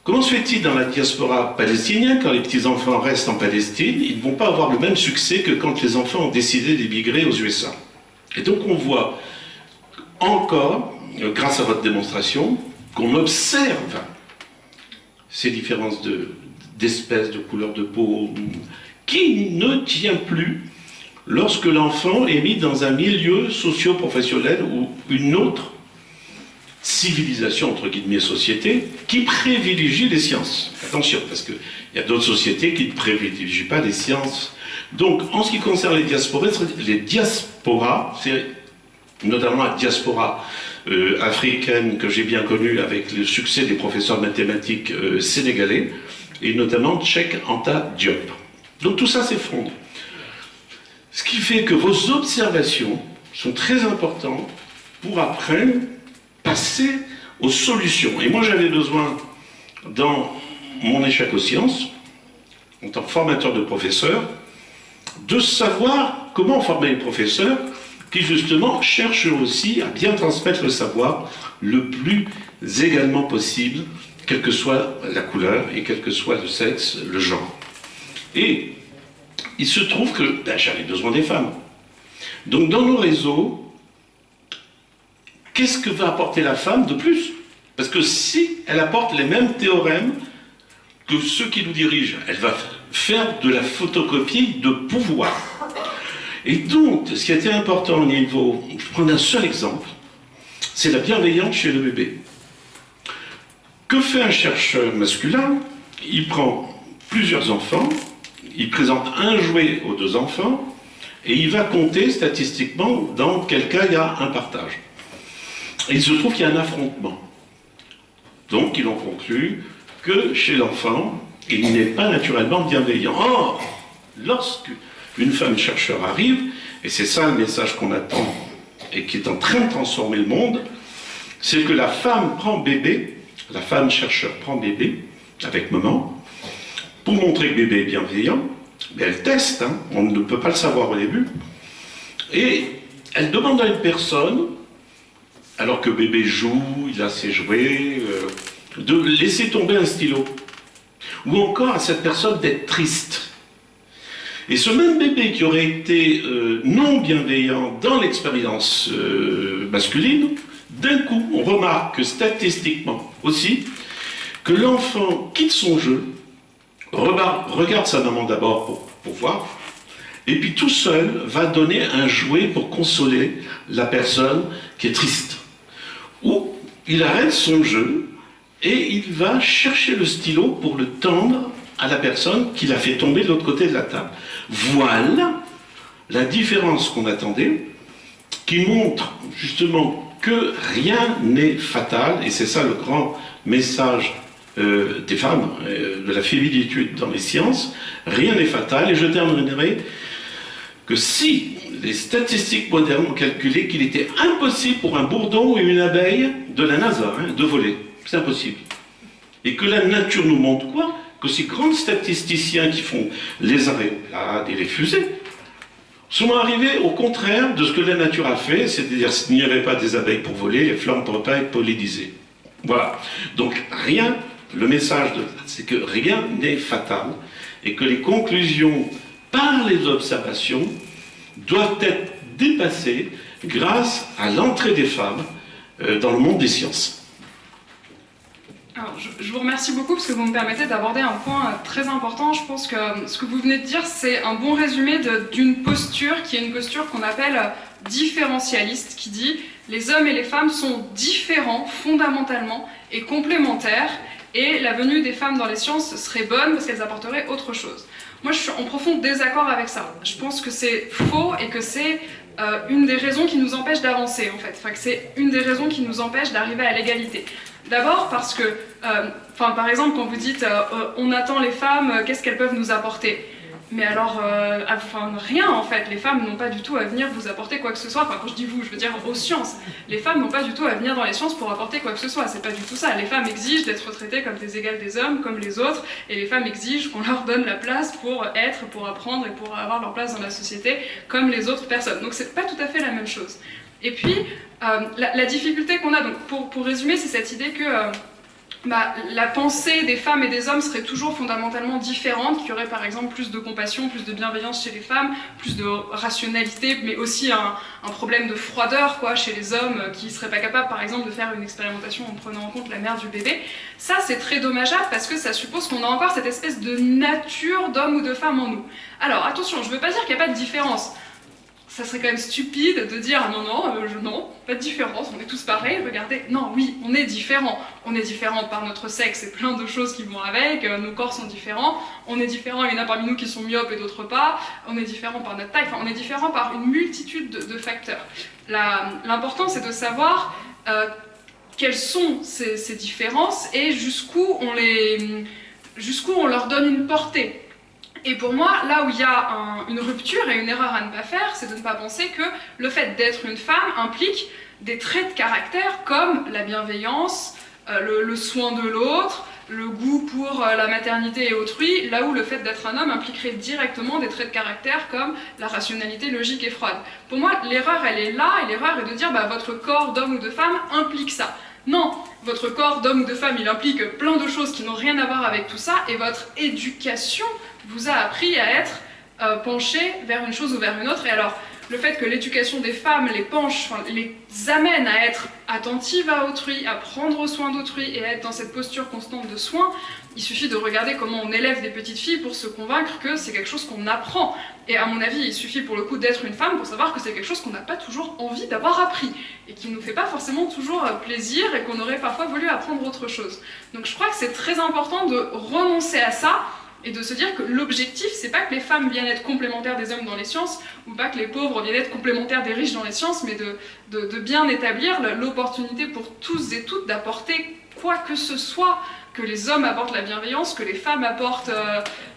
Comment se fait-il dans la diaspora palestinienne, quand les petits-enfants restent en Palestine, ils ne vont pas avoir le même succès que quand les enfants ont décidé d'émigrer aux USA. Et donc on voit encore, grâce à votre démonstration, qu'on observe ces différences d'espèces, de couleur de peau, qui ne tient plus lorsque l'enfant est mis dans un milieu socio-professionnel ou une autre civilisation, entre guillemets, société, qui privilégie les sciences. Attention, parce qu'il y a d'autres sociétés qui ne privilégient pas les sciences. Donc, en ce qui concerne les diasporas, c'est notamment la diaspora africaine que j'ai bien connue avec le succès des professeurs mathématiques sénégalais, et notamment Cheikh Anta Diop. Donc tout ça s'effondre. Ce qui fait que vos observations sont très importantes pour après passer aux solutions. Et moi j'avais besoin, dans mon échec aux sciences, en tant que formateur de professeurs, de savoir comment former les professeurs qui justement cherchent aussi à bien transmettre le savoir le plus également possible, quelle que soit la couleur et quel que soit le sexe, le genre. Et il se trouve que j'avais besoin des femmes. Donc dans nos réseaux, qu'est-ce que va apporter la femme de plus? Parce que si elle apporte les mêmes théorèmes que ceux qui nous dirigent, elle va faire de la photocopie de pouvoir. Et donc, ce qui a été important au niveau, je prends un seul exemple, c'est la bienveillance chez le bébé. Que fait un chercheur masculin? Il prend plusieurs enfants, il présente un jouet aux deux enfants, et il va compter statistiquement dans quel cas il y a un partage. Et il se trouve qu'il y a un affrontement. Donc, ils ont conclu que chez l'enfant, il n'est pas naturellement bienveillant. Or, lorsque une femme chercheur arrive, et c'est ça le message qu'on attend, et qui est en train de transformer le monde, c'est que la femme prend bébé, la femme chercheur prend bébé, avec maman, pour montrer que bébé est bienveillant, mais elle teste, hein, on ne peut pas le savoir au début, et elle demande à une personne, alors que bébé joue, il a ses jouets, de laisser tomber un stylo. Ou encore à cette personne d'être triste. Et ce même bébé qui aurait été non bienveillant dans l'expérience masculine, d'un coup, on remarque que statistiquement aussi, que l'enfant quitte son jeu, regarde sa maman d'abord pour voir, et puis tout seul va donner un jouet pour consoler la personne qui est triste. Ou il arrête son jeu et il va chercher le stylo pour le tendre à la personne qui l'a fait tomber de l'autre côté de la table. Voilà la différence qu'on attendait, qui montre justement que rien n'est fatal, et c'est ça le grand message des femmes, de la féminitude dans les sciences, rien n'est fatal, et je terminerai que si les statistiques modernes ont calculé qu'il était impossible pour un bourdon et une abeille de la NASA de voler, c'est impossible. Et que la nature nous montre quoi? Que ces grands statisticiens qui font les aéroplanes et les fusées sont arrivés au contraire de ce que la nature a fait, c'est-à-dire s'il n'y avait pas des abeilles pour voler, les fleurs ne pourraient pas être pollinisées. Voilà. Donc rien, le message, c'est que rien n'est fatal et que les conclusions par les observations doivent être dépassées grâce à l'entrée des femmes dans le monde des sciences. Alors, je vous remercie beaucoup parce que vous me permettez d'aborder un point très important. Je pense que ce que vous venez de dire, c'est un bon résumé d'une posture qui est une posture qu'on appelle différentialiste, qui dit les hommes et les femmes sont différents fondamentalement et complémentaires, et la venue des femmes dans les sciences serait bonne parce qu'elles apporteraient autre chose. Moi, je suis en profond désaccord avec ça. Je pense que c'est faux et que c'est une des raisons qui nous empêche d'avancer, en fait. Enfin, que c'est une des raisons qui nous empêche d'arriver à l'égalité. D'abord parce que, par exemple, quand vous dites on attend les femmes, qu'est-ce qu'elles peuvent nous apporter? Mais alors, rien en fait. Les femmes n'ont pas du tout à venir vous apporter quoi que ce soit. Enfin, quand je dis vous, je veux dire aux sciences. Les femmes n'ont pas du tout à venir dans les sciences pour apporter quoi que ce soit. C'est pas du tout ça. Les femmes exigent d'être traitées comme des égales des hommes, comme les autres. Et les femmes exigent qu'on leur donne la place pour être, pour apprendre et pour avoir leur place dans la société comme les autres personnes. Donc c'est pas tout à fait la même chose. Et puis, la difficulté qu'on a, donc, pour résumer, c'est cette idée que la pensée des femmes et des hommes serait toujours fondamentalement différente, qu'il y aurait par exemple plus de compassion, plus de bienveillance chez les femmes, plus de rationalité, mais aussi un problème de froideur quoi, chez les hommes qui ne seraient pas capables par exemple de faire une expérimentation en prenant en compte la mère du bébé. Ça c'est très dommageable parce que ça suppose qu'on a encore cette espèce de nature d'homme ou de femme en nous. Alors attention, je ne veux pas dire qu'il n'y a pas de différence. Ça serait quand même stupide de dire non, pas de différence, on est tous pareils, regardez. Non, oui, on est différents. On est différents par notre sexe et plein de choses qui vont avec, nos corps sont différents, on est différents, il y en a parmi nous qui sont myopes et d'autres pas, on est différents par notre taille, enfin on est différents par une multitude de facteurs. L'important c'est de savoir quelles sont ces différences et jusqu'où on leur donne une portée. Et pour moi, là où il y a une rupture et une erreur à ne pas faire, c'est de ne pas penser que le fait d'être une femme implique des traits de caractère comme la bienveillance, le soin de l'autre, le goût pour la maternité et autrui, là où le fait d'être un homme impliquerait directement des traits de caractère comme la rationalité logique et froide. Pour moi, l'erreur, elle est là, et l'erreur est de dire votre corps d'homme ou de femme implique ça. Non, votre corps d'homme ou de femme, il implique plein de choses qui n'ont rien à voir avec tout ça, et votre éducation vous a appris à être penché vers une chose ou vers une autre. Et alors, le fait que l'éducation des femmes les penche, enfin, les amène à être attentives à autrui, à prendre soin d'autrui et à être dans cette posture constante de soin, il suffit de regarder comment on élève des petites filles pour se convaincre que c'est quelque chose qu'on apprend. Et à mon avis, il suffit pour le coup d'être une femme pour savoir que c'est quelque chose qu'on n'a pas toujours envie d'avoir appris et qui ne nous fait pas forcément toujours plaisir et qu'on aurait parfois voulu apprendre autre chose. Donc je crois que c'est très important de renoncer à ça et de se dire que l'objectif, c'est pas que les femmes viennent être complémentaires des hommes dans les sciences, ou pas que les pauvres viennent être complémentaires des riches dans les sciences, mais de bien établir l'opportunité pour tous et toutes d'apporter quoi que ce soit, que les hommes apportent la bienveillance, que les femmes apportent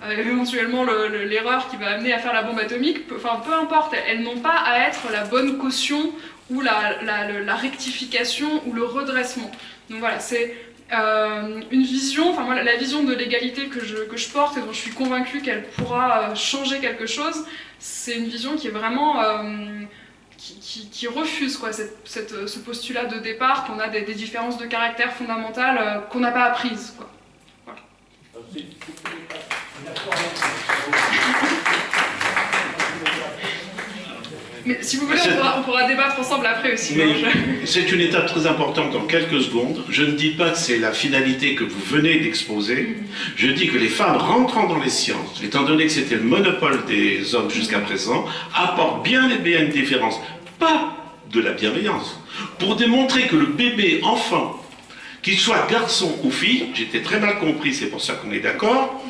éventuellement l'erreur qui va amener à faire la bombe atomique, enfin peu importe, elles n'ont pas à être la bonne caution, ou la rectification, ou le redressement. Donc voilà, c'est une vision, enfin moi, la vision de l'égalité que je porte et dont je suis convaincue qu'elle pourra changer quelque chose, c'est une vision qui est vraiment qui refuse quoi, ce postulat de départ qu'on a des différences de caractère fondamentales qu'on n'a pas apprises quoi. Voilà. Mais si vous voulez, on pourra débattre ensemble après aussi. C'est une étape très importante en quelques secondes. Je ne dis pas que c'est la finalité que vous venez d'exposer. Je dis que les femmes rentrant dans les sciences, étant donné que c'était le monopole des hommes jusqu'à présent, apportent bien une différence. Pas de la bienveillance. Pour démontrer que le bébé enfant, qu'il soit garçon ou fille, j'étais très mal compris, c'est pour ça qu'on est d'accord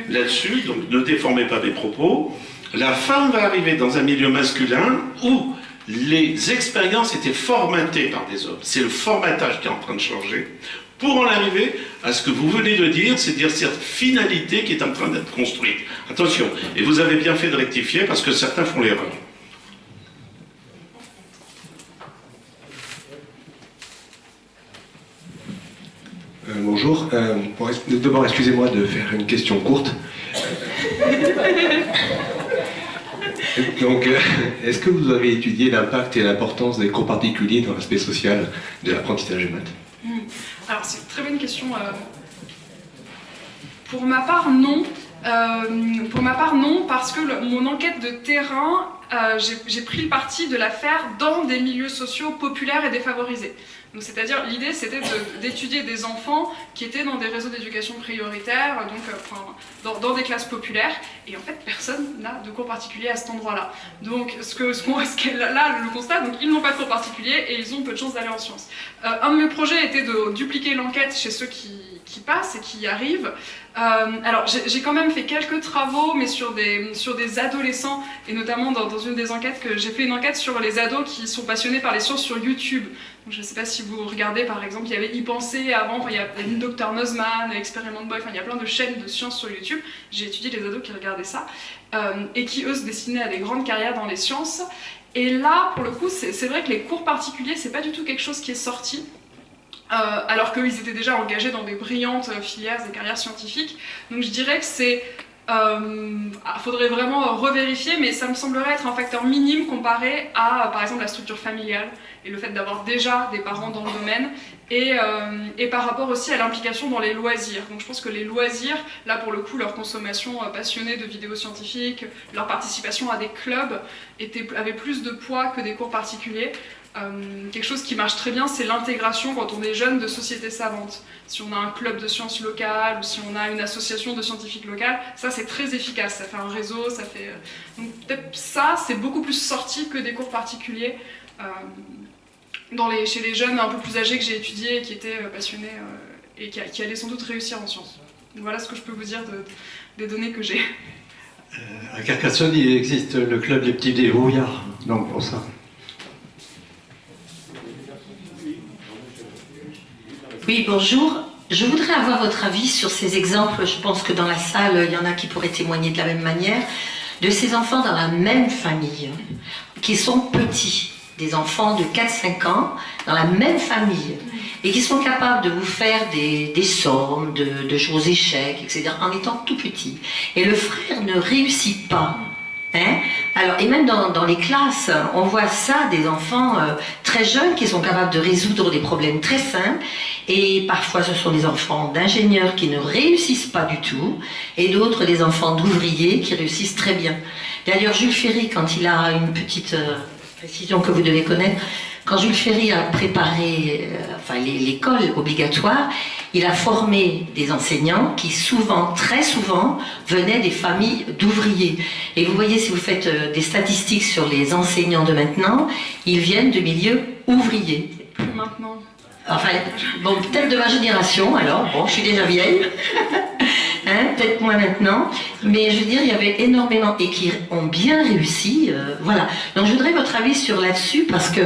là-dessus, donc ne déformez pas mes propos. La femme va arriver dans un milieu masculin où les expériences étaient formatées par des hommes. C'est le formatage qui est en train de changer pour en arriver à ce que vous venez de dire, c'est-à-dire cette finalité qui est en train d'être construite. Attention, et vous avez bien fait de rectifier parce que certains font l'erreur. Bonjour. D'abord, excusez-moi de faire une question courte. Donc, est-ce que vous avez étudié l'impact et l'importance des cours particuliers dans l'aspect social de l'apprentissage des maths? Alors, c'est une très bonne question. Pour ma part, non. Parce que mon enquête de terrain, j'ai pris le parti de la faire dans des milieux sociaux populaires et défavorisés. C'est-à-dire, l'idée, c'était d'étudier des enfants qui étaient dans des réseaux d'éducation prioritaire, donc dans des classes populaires, et en fait, personne n'a de cours particulier à cet endroit-là. Donc, là, le constat, donc ils n'ont pas de cours particulier et ils ont peu de chances d'aller en sciences. Un de mes projets était de dupliquer l'enquête chez ceux qui passent et qui y arrivent. Alors, j'ai quand même fait quelques travaux, mais sur des adolescents, et notamment dans une des enquêtes j'ai fait une enquête sur les ados qui sont passionnés par les sciences sur YouTube. Donc, je ne sais pas si vous regardez, par exemple, il y avait Y penser avant, il y a une Dr Nozman, Experiment Boy, il y a plein de chaînes de sciences sur YouTube. J'ai étudié les ados qui regardaient ça, et qui, eux, se destinaient à des grandes carrières dans les sciences. Et là, pour le coup, c'est vrai que les cours particuliers, c'est pas du tout quelque chose qui est sorti. Alors qu'ils étaient déjà engagés dans des brillantes filières et carrières scientifiques. Donc je dirais que c'est... faudrait vraiment revérifier, mais ça me semblerait être un facteur minime comparé à, par exemple, la structure familiale et le fait d'avoir déjà des parents dans le domaine, et par rapport aussi à l'implication dans les loisirs. Donc je pense que les loisirs, là pour le coup, leur consommation passionnée de vidéos scientifiques, leur participation à des clubs avait plus de poids que des cours particuliers. Quelque chose qui marche très bien, c'est l'intégration quand on est jeune de sociétés savantes. Si on a un club de sciences local ou si on a une association de scientifiques locales, ça c'est très efficace, ça fait un réseau, ça fait... Donc peut-être ça, c'est beaucoup plus sorti que des cours particuliers chez les jeunes un peu plus âgés que j'ai étudiés et qui étaient passionnés et qui allaient sans doute réussir en sciences. Donc voilà ce que je peux vous dire des données que j'ai. À Carcassonne, il existe le club des petits débrouillards, donc pour ça. Oui, bonjour. Je voudrais avoir votre avis sur ces exemples. Je pense que dans la salle, il y en a qui pourraient témoigner de la même manière, de ces enfants dans la même famille, qui sont petits, des enfants de 4-5 ans, dans la même famille, et qui sont capables de vous faire des sommes, de jouer aux échecs, etc., en étant tout petits. Et le frère ne réussit pas Hein? Alors, et même dans les classes, on voit ça, des enfants très jeunes qui sont capables de résoudre des problèmes très simples. Et parfois, ce sont des enfants d'ingénieurs qui ne réussissent pas du tout, et d'autres des enfants d'ouvriers qui réussissent très bien. D'ailleurs, Jules Ferry, quand il a une petite précision que vous devez connaître, quand Jules Ferry a préparé l'école obligatoire, il a formé des enseignants qui souvent, très souvent, venaient des familles d'ouvriers. Et vous voyez, si vous faites des statistiques sur les enseignants de maintenant, ils viennent de milieux ouvriers. Plus maintenant. Enfin, bon, peut-être de ma génération, alors, bon, je suis déjà vieille, hein, peut-être moins maintenant, mais je veux dire, il y avait énormément, et qui ont bien réussi, voilà. Donc je voudrais votre avis sur là-dessus, parce que,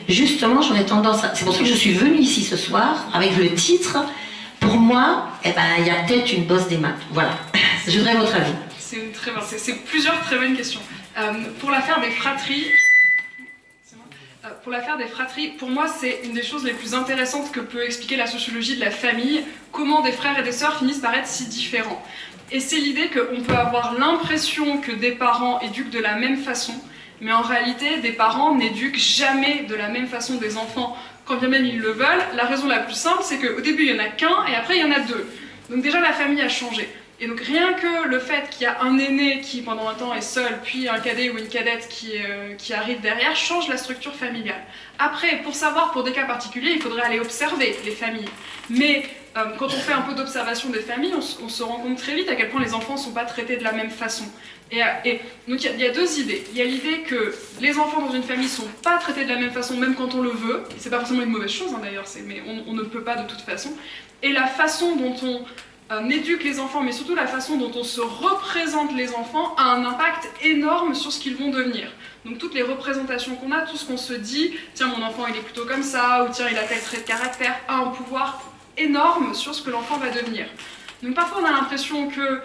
justement, j'aurais tendance à... C'est pour ça que je suis venue ici ce soir, avec le titre, pour moi, eh ben, il y a peut-être une bosse des maths, voilà. Je voudrais votre avis. C'est plusieurs très bonnes questions. Pour l'affaire des fratries... Pour l'affaire des fratries, pour moi, c'est une des choses les plus intéressantes que peut expliquer la sociologie de la famille, comment des frères et des sœurs finissent par être si différents. Et c'est l'idée qu'on peut avoir l'impression que des parents éduquent de la même façon, mais en réalité, des parents n'éduquent jamais de la même façon des enfants, quand bien même ils le veulent. La raison la plus simple, c'est qu'au début, il n'y en a qu'un, et après, il y en a deux. Donc déjà, la famille a changé. Et donc rien que le fait qu'il y a un aîné qui pendant un temps est seul, puis un cadet ou une cadette qui arrive derrière, change la structure familiale. Après, pour savoir, pour des cas particuliers, il faudrait aller observer les familles. Mais quand on fait un peu d'observation des familles, on se rend compte très vite à quel point les enfants ne sont pas traités de la même façon. Et donc il y a deux idées. Il y a l'idée que les enfants dans une famille ne sont pas traités de la même façon, même quand on le veut. C'est pas forcément une mauvaise chose hein, d'ailleurs, mais on ne peut pas de toute façon. Et la façon dont on éduque les enfants, mais surtout la façon dont on se représente les enfants a un impact énorme sur ce qu'ils vont devenir. Donc toutes les représentations qu'on a, tout ce qu'on se dit, tiens mon enfant il est plutôt comme ça, ou tiens il a tel trait de caractère, a un pouvoir énorme sur ce que l'enfant va devenir. Donc parfois on a l'impression que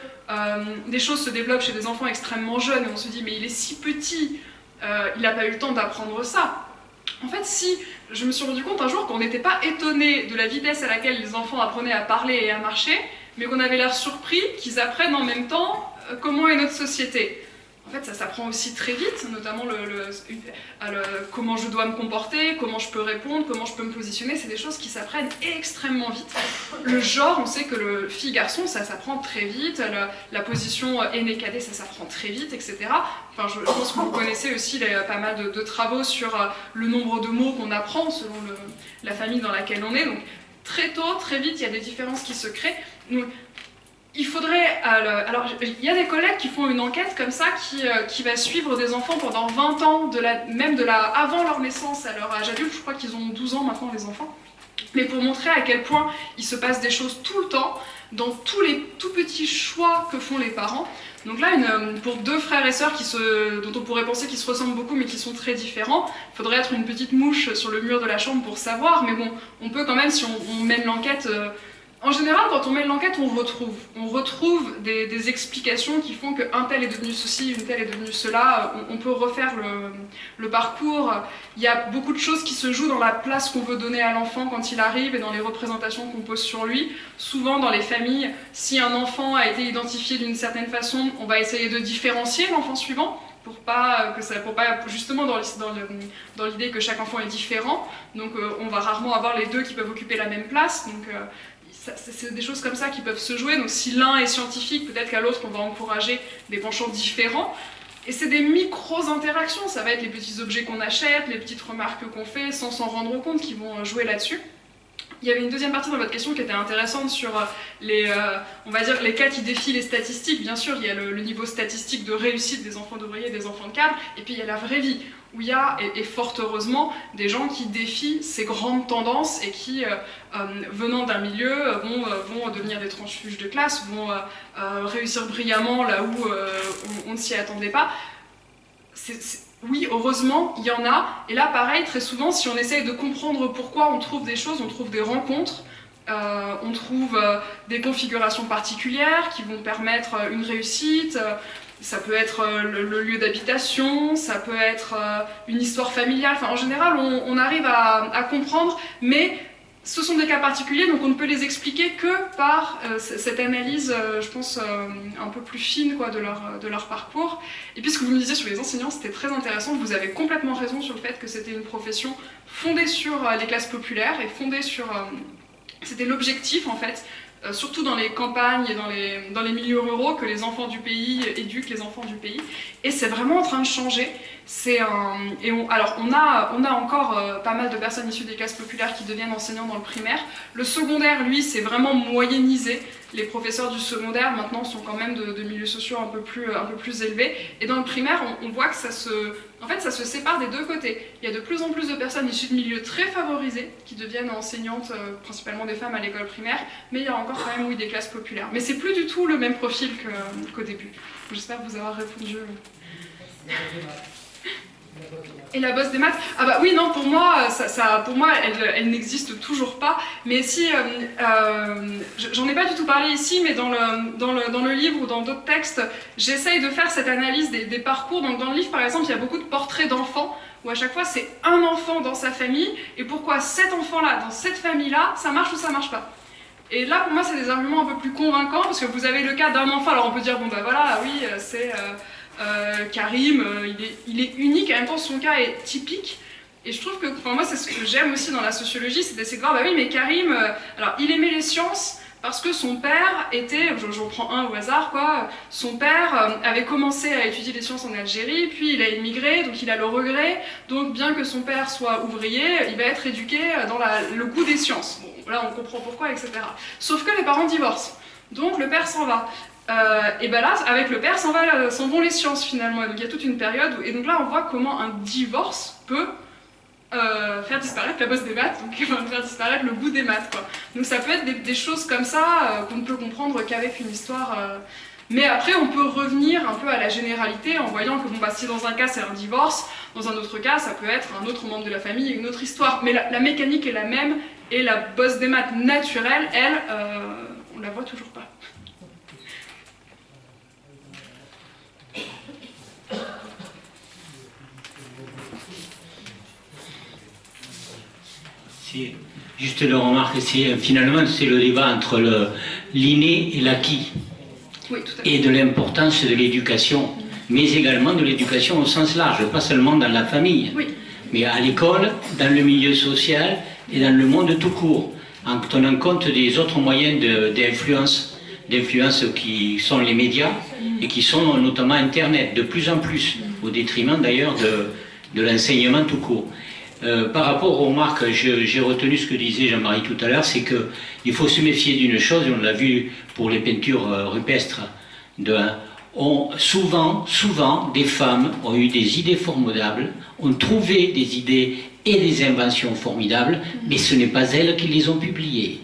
des choses se développent chez des enfants extrêmement jeunes, et on se dit mais il est si petit, il n'a pas eu le temps d'apprendre ça. En fait, si, je me suis rendu compte un jour qu'on n'était pas étonné de la vitesse à laquelle les enfants apprenaient à parler et à marcher, mais qu'on avait l'air surpris qu'ils apprennent en même temps comment est notre société. En fait, ça s'apprend aussi très vite, notamment comment je dois me comporter, comment je peux répondre, comment je peux me positionner, c'est des choses qui s'apprennent extrêmement vite. Le genre, on sait que le fille-garçon, ça s'apprend très vite, la position aîné-cadet, ça s'apprend très vite, etc. Enfin, je pense que vous connaissez aussi pas mal de travaux sur le nombre de mots qu'on apprend selon la famille dans laquelle on est. Donc, très tôt, très vite, il y a des différences qui se créent. Donc, il faudrait... alors, il y a des collègues qui font une enquête comme ça qui va suivre des enfants pendant 20 ans, avant leur naissance à leur âge adulte. Je crois qu'ils ont 12 ans maintenant, les enfants. Mais pour montrer à quel point il se passe des choses tout le temps, dans tous les tout petits choix que font les parents. Donc là, pour deux frères et sœurs dont on pourrait penser qu'ils se ressemblent beaucoup mais qui sont très différents, il faudrait être une petite mouche sur le mur de la chambre pour savoir, mais bon, on peut quand même, si on mène l'enquête... En général, quand on mène l'enquête, on retrouve des explications qui font qu'un tel est devenu ceci, une telle est devenue cela. On peut refaire le parcours. Il y a beaucoup de choses qui se jouent dans la place qu'on veut donner à l'enfant quand il arrive et dans les représentations qu'on pose sur lui. Souvent, dans les familles, si un enfant a été identifié d'une certaine façon, on va essayer de différencier l'enfant suivant pour pas justement dans l'idée que chaque enfant est différent. Donc, on va rarement avoir les deux qui peuvent occuper la même place. Donc, c'est des choses comme ça qui peuvent se jouer. Donc si l'un est scientifique, peut-être qu'à l'autre on va encourager des penchants différents. Et c'est des micro-interactions, ça va être les petits objets qu'on achète, les petites remarques qu'on fait sans s'en rendre compte qui vont jouer là-dessus. Il y avait une deuxième partie dans votre question qui était intéressante sur on va dire, les cas qui défient les statistiques. Bien sûr, il y a le niveau statistique de réussite des enfants d'ouvriers et des enfants de cadres, et puis il y a la vraie vie, où il y a, et fort heureusement, des gens qui défient ces grandes tendances et qui, venant d'un milieu, vont devenir des transfuges de classe, vont réussir brillamment là où on ne s'y attendait pas. Oui, heureusement, il y en a. Et là, pareil, très souvent, si on essaye de comprendre pourquoi on trouve des choses, on trouve des rencontres, on trouve des configurations particulières qui vont permettre une réussite. Ça peut être le lieu d'habitation, ça peut être une histoire familiale. Enfin, en général, on arrive à comprendre, mais ce sont des cas particuliers, donc on ne peut les expliquer que par cette analyse, je pense, un peu plus fine quoi, de leur parcours. Et puis ce que vous me disiez sur les enseignants, c'était très intéressant. Vous avez complètement raison sur le fait que c'était une profession fondée sur les classes populaires et fondée sur... c'était l'objectif, en fait, surtout dans les campagnes et dans les milieux ruraux, que les enfants du pays éduquent les enfants du pays. Et c'est vraiment en train de changer. Alors, on a encore pas mal de personnes issues des classes populaires qui deviennent enseignants dans le primaire. Le secondaire, lui, c'est vraiment moyennisé. Les professeurs du secondaire, maintenant, sont quand même de milieux sociaux un peu plus élevés. Et dans le primaire, on voit que ça se sépare des deux côtés. Il y a de plus en plus de personnes issues de milieux très favorisés qui deviennent enseignantes, principalement des femmes à l'école primaire, mais il y a encore quand même, oui, des classes populaires. Mais c'est plus du tout le même profil qu'au début. J'espère vous avoir répondu. Et la bosse des maths, ah bah oui, non, pour moi, elle n'existe toujours pas. Mais si, j'en ai pas du tout parlé ici, mais dans le livre ou dans d'autres textes, j'essaye de faire cette analyse des parcours. Donc dans le livre, par exemple, il y a beaucoup de portraits d'enfants, où à chaque fois c'est un enfant dans sa famille, et pourquoi cet enfant-là, dans cette famille-là, ça marche ou ça marche pas. Et là, pour moi, c'est des arguments un peu plus convaincants, parce que vous avez le cas d'un enfant, alors on peut dire, bon bah voilà, oui, c'est... Karim, il est unique, en même temps son cas est typique. Et je trouve que, enfin, moi c'est ce que j'aime aussi dans la sociologie, c'est d'essayer de voir, bah oui mais Karim, alors il aimait les sciences parce que son père était, j'en prends un au hasard quoi, son père avait commencé à étudier les sciences en Algérie, puis il a immigré, donc il a le regret, donc bien que son père soit ouvrier, il va être éduqué dans le goût des sciences. Bon, là on comprend pourquoi, etc. Sauf que les parents divorcent, donc le père s'en va. Et ben là, avec le père, s'en vont les sciences finalement. Donc il y a toute une période et donc là on voit comment un divorce peut faire disparaître la bosse des maths, donc faire disparaître le goût des maths quoi. Donc ça peut être des choses comme ça qu'on ne peut comprendre qu'avec une histoire. Mais après on peut revenir un peu à la généralité en voyant que bon bah si dans un cas c'est un divorce, dans un autre cas ça peut être un autre membre de la famille et une autre histoire. Mais la mécanique est la même et la bosse des maths naturelle, elle, on la voit toujours pas. Juste le remarque, finalement c'est le débat entre l'inné et l'acquis, oui, tout à fait. Et de l'importance de l'éducation, mais également de l'éducation au sens large, pas seulement dans la famille, oui. Mais à l'école, dans le milieu social et dans le monde tout court, en tenant compte des autres moyens d'influence qui sont les médias et qui sont notamment Internet, de plus en plus, au détriment d'ailleurs de l'enseignement tout court. Par rapport aux remarques, j'ai retenu ce que disait Jean-Marie tout à l'heure, c'est qu'il faut se méfier d'une chose, et on l'a vu pour les peintures rupestres, souvent des femmes ont eu des idées formidables, ont trouvé des idées et des inventions formidables, mais ce n'est pas elles qui les ont publiées.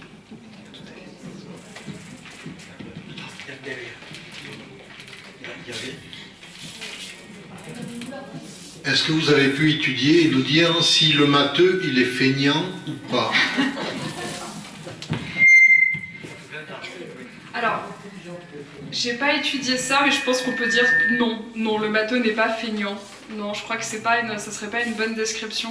Est-ce que vous avez pu étudier et nous dire si le matheux, il est feignant ou pas? Alors, j'ai pas étudié ça, mais je pense qu'on peut dire non. Non, le matheux n'est pas feignant. Non, je crois que ça serait pas une bonne description.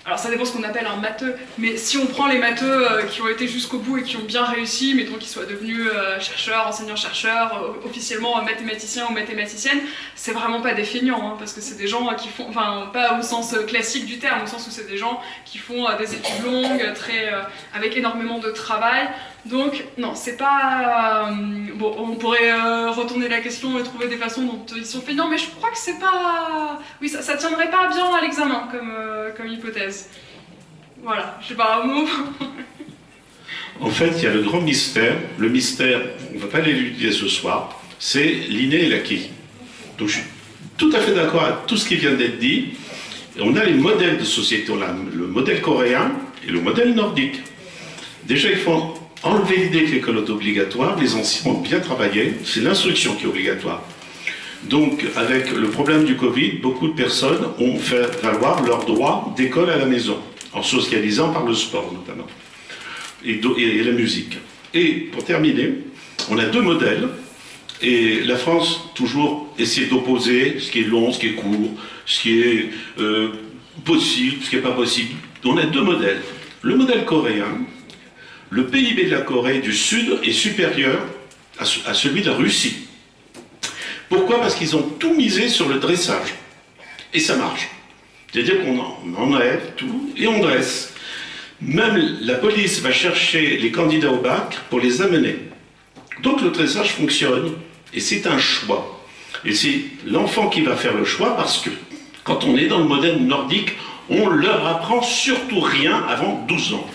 Alors ça dépend ce qu'on appelle un matheux, mais si on prend les matheux qui ont été jusqu'au bout et qui ont bien réussi, mettons qu'ils soient devenus chercheurs, enseignants-chercheurs, officiellement mathématiciens ou mathématiciennes, c'est vraiment pas des feignants, hein, parce que c'est des gens qui font, enfin pas au sens classique du terme, au sens où c'est des gens qui font des études longues, avec énormément de travail. Donc non, c'est pas... bon, on pourrait retourner la question et trouver des façons dont ils sont feignants, mais je crois que c'est pas... Oui, ça tiendrait pas bien à l'examen comme hypothèse. Voilà, je sais pas un mot. En fait, il y a le grand mystère. Le mystère, on ne va pas l'élucider ce soir, c'est l'inné et l'acquis. Donc je suis tout à fait d'accord avec tout ce qui vient d'être dit. On a les modèles de société, on a le modèle coréen et le modèle nordique. Déjà, il faut enlever l'idée que l'école est obligatoire, les anciens ont bien travaillé, c'est l'instruction qui est obligatoire. Donc, avec le problème du Covid, beaucoup de personnes ont fait valoir leur droit d'école à la maison, en socialisant par le sport notamment, et la musique. Et pour terminer, on a deux modèles, et la France toujours essaie d'opposer ce qui est long, ce qui est court, ce qui est possible, ce qui n'est pas possible. On a deux modèles. Le modèle coréen, le PIB de la Corée du Sud est supérieur à celui de la Russie. Pourquoi? Parce qu'ils ont tout misé sur le dressage. Et ça marche. C'est-à-dire qu'on enlève tout et on dresse. Même la police va chercher les candidats au bac pour les amener. Donc le dressage fonctionne et c'est un choix. Et c'est l'enfant qui va faire le choix parce que quand on est dans le modèle nordique, on leur apprend surtout rien avant 12 ans.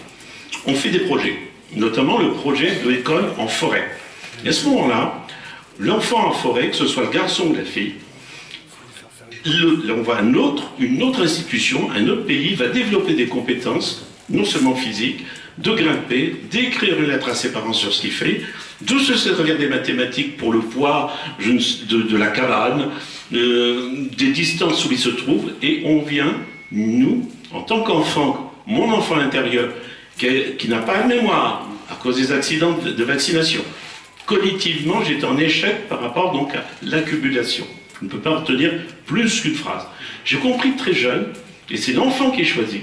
On fait des projets, notamment le projet de l'école en forêt. Et à ce moment-là, l'enfant en forêt, que ce soit le garçon ou la fille, on voit une autre institution, un autre pays va développer des compétences, non seulement physiques, de grimper, d'écrire une lettre à ses parents sur ce qu'il fait, de se servir des mathématiques pour le poids de la cabane, des distances où il se trouve, et on vient, nous, en tant qu'enfant, mon enfant intérieur, qui n'a pas de mémoire à cause des accidents de vaccination, collectivement, j'étais en échec par rapport donc à l'accumulation. On ne peut pas retenir plus qu'une phrase. J'ai compris très jeune, et c'est l'enfant qui est choisi.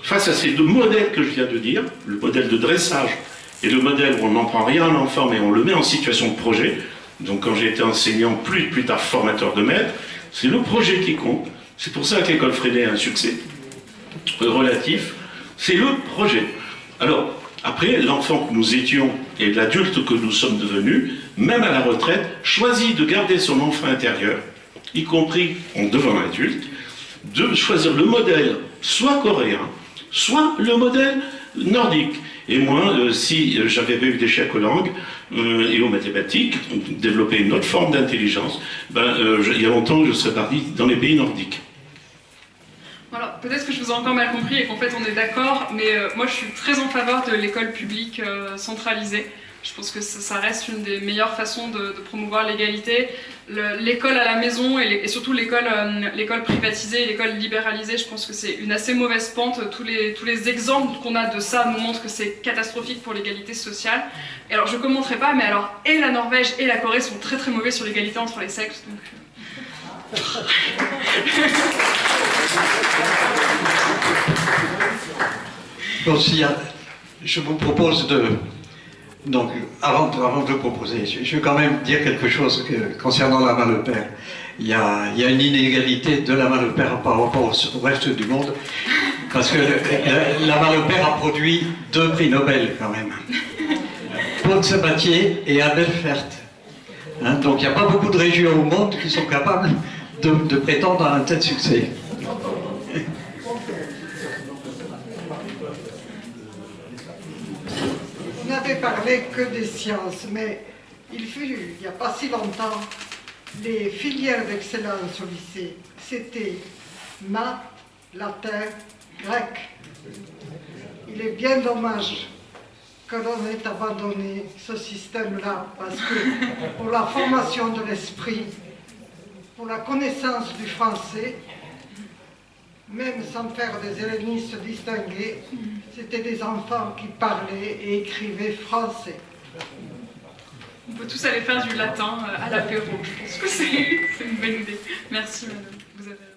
Face à ces deux modèles que je viens de dire, le modèle de dressage et le modèle où on n'en prend rien à l'enfant, mais on le met en situation de projet. Donc quand j'ai été enseignant, plus tard formateur de maître, c'est le projet qui compte. C'est pour ça que l'école Freinet a un succès relatif. C'est le projet. Alors, après, l'enfant que nous étions et l'adulte que nous sommes devenus, même à la retraite, choisit de garder son enfant intérieur, y compris en devenant adulte, de choisir le modèle soit coréen, soit le modèle nordique. Et moi, si j'avais eu des échecs aux langues et aux mathématiques, développer une autre forme d'intelligence, il y a longtemps, je serais parti dans les pays nordiques. Voilà, peut-être que je vous ai encore mal compris et qu'en fait on est d'accord, mais moi je suis très en faveur de l'école publique centralisée. Je pense que ça reste une des meilleures façons de promouvoir l'égalité. L'école à la maison et surtout l'école privatisée et l'école libéralisée, je pense que c'est une assez mauvaise pente. Tous les exemples qu'on a de ça nous montrent que c'est catastrophique pour l'égalité sociale. Et alors je ne commenterai pas, mais alors et la Norvège et la Corée sont très très mauvais sur l'égalité entre les sexes. Donc... Bon, je vous propose de... Donc, avant de vous proposer, je vais quand même dire quelque chose concernant la Main-le-Père. Il y a une inégalité de la Main-le-Père par rapport au reste du monde, parce que la Main-le-Père a produit 2 prix Nobel quand même. Paul Sabatier et Abel Fert. Hein, donc il n'y a pas beaucoup de régions au monde qui sont capables de prétendre à un tel succès. Vous n'avez parlé que des sciences, mais il n'y a pas si longtemps, les filières d'excellence au lycée, c'était maths, latin, grec. Il est bien dommage que l'on ait abandonné ce système-là, parce que pour la formation de l'esprit, pour la connaissance du français, même sans faire des hellénistes distingués, c'était des enfants qui parlaient et écrivaient français. On peut tous aller faire du latin à l'apéro, je pense que c'est une bonne idée. Merci madame, vous avez...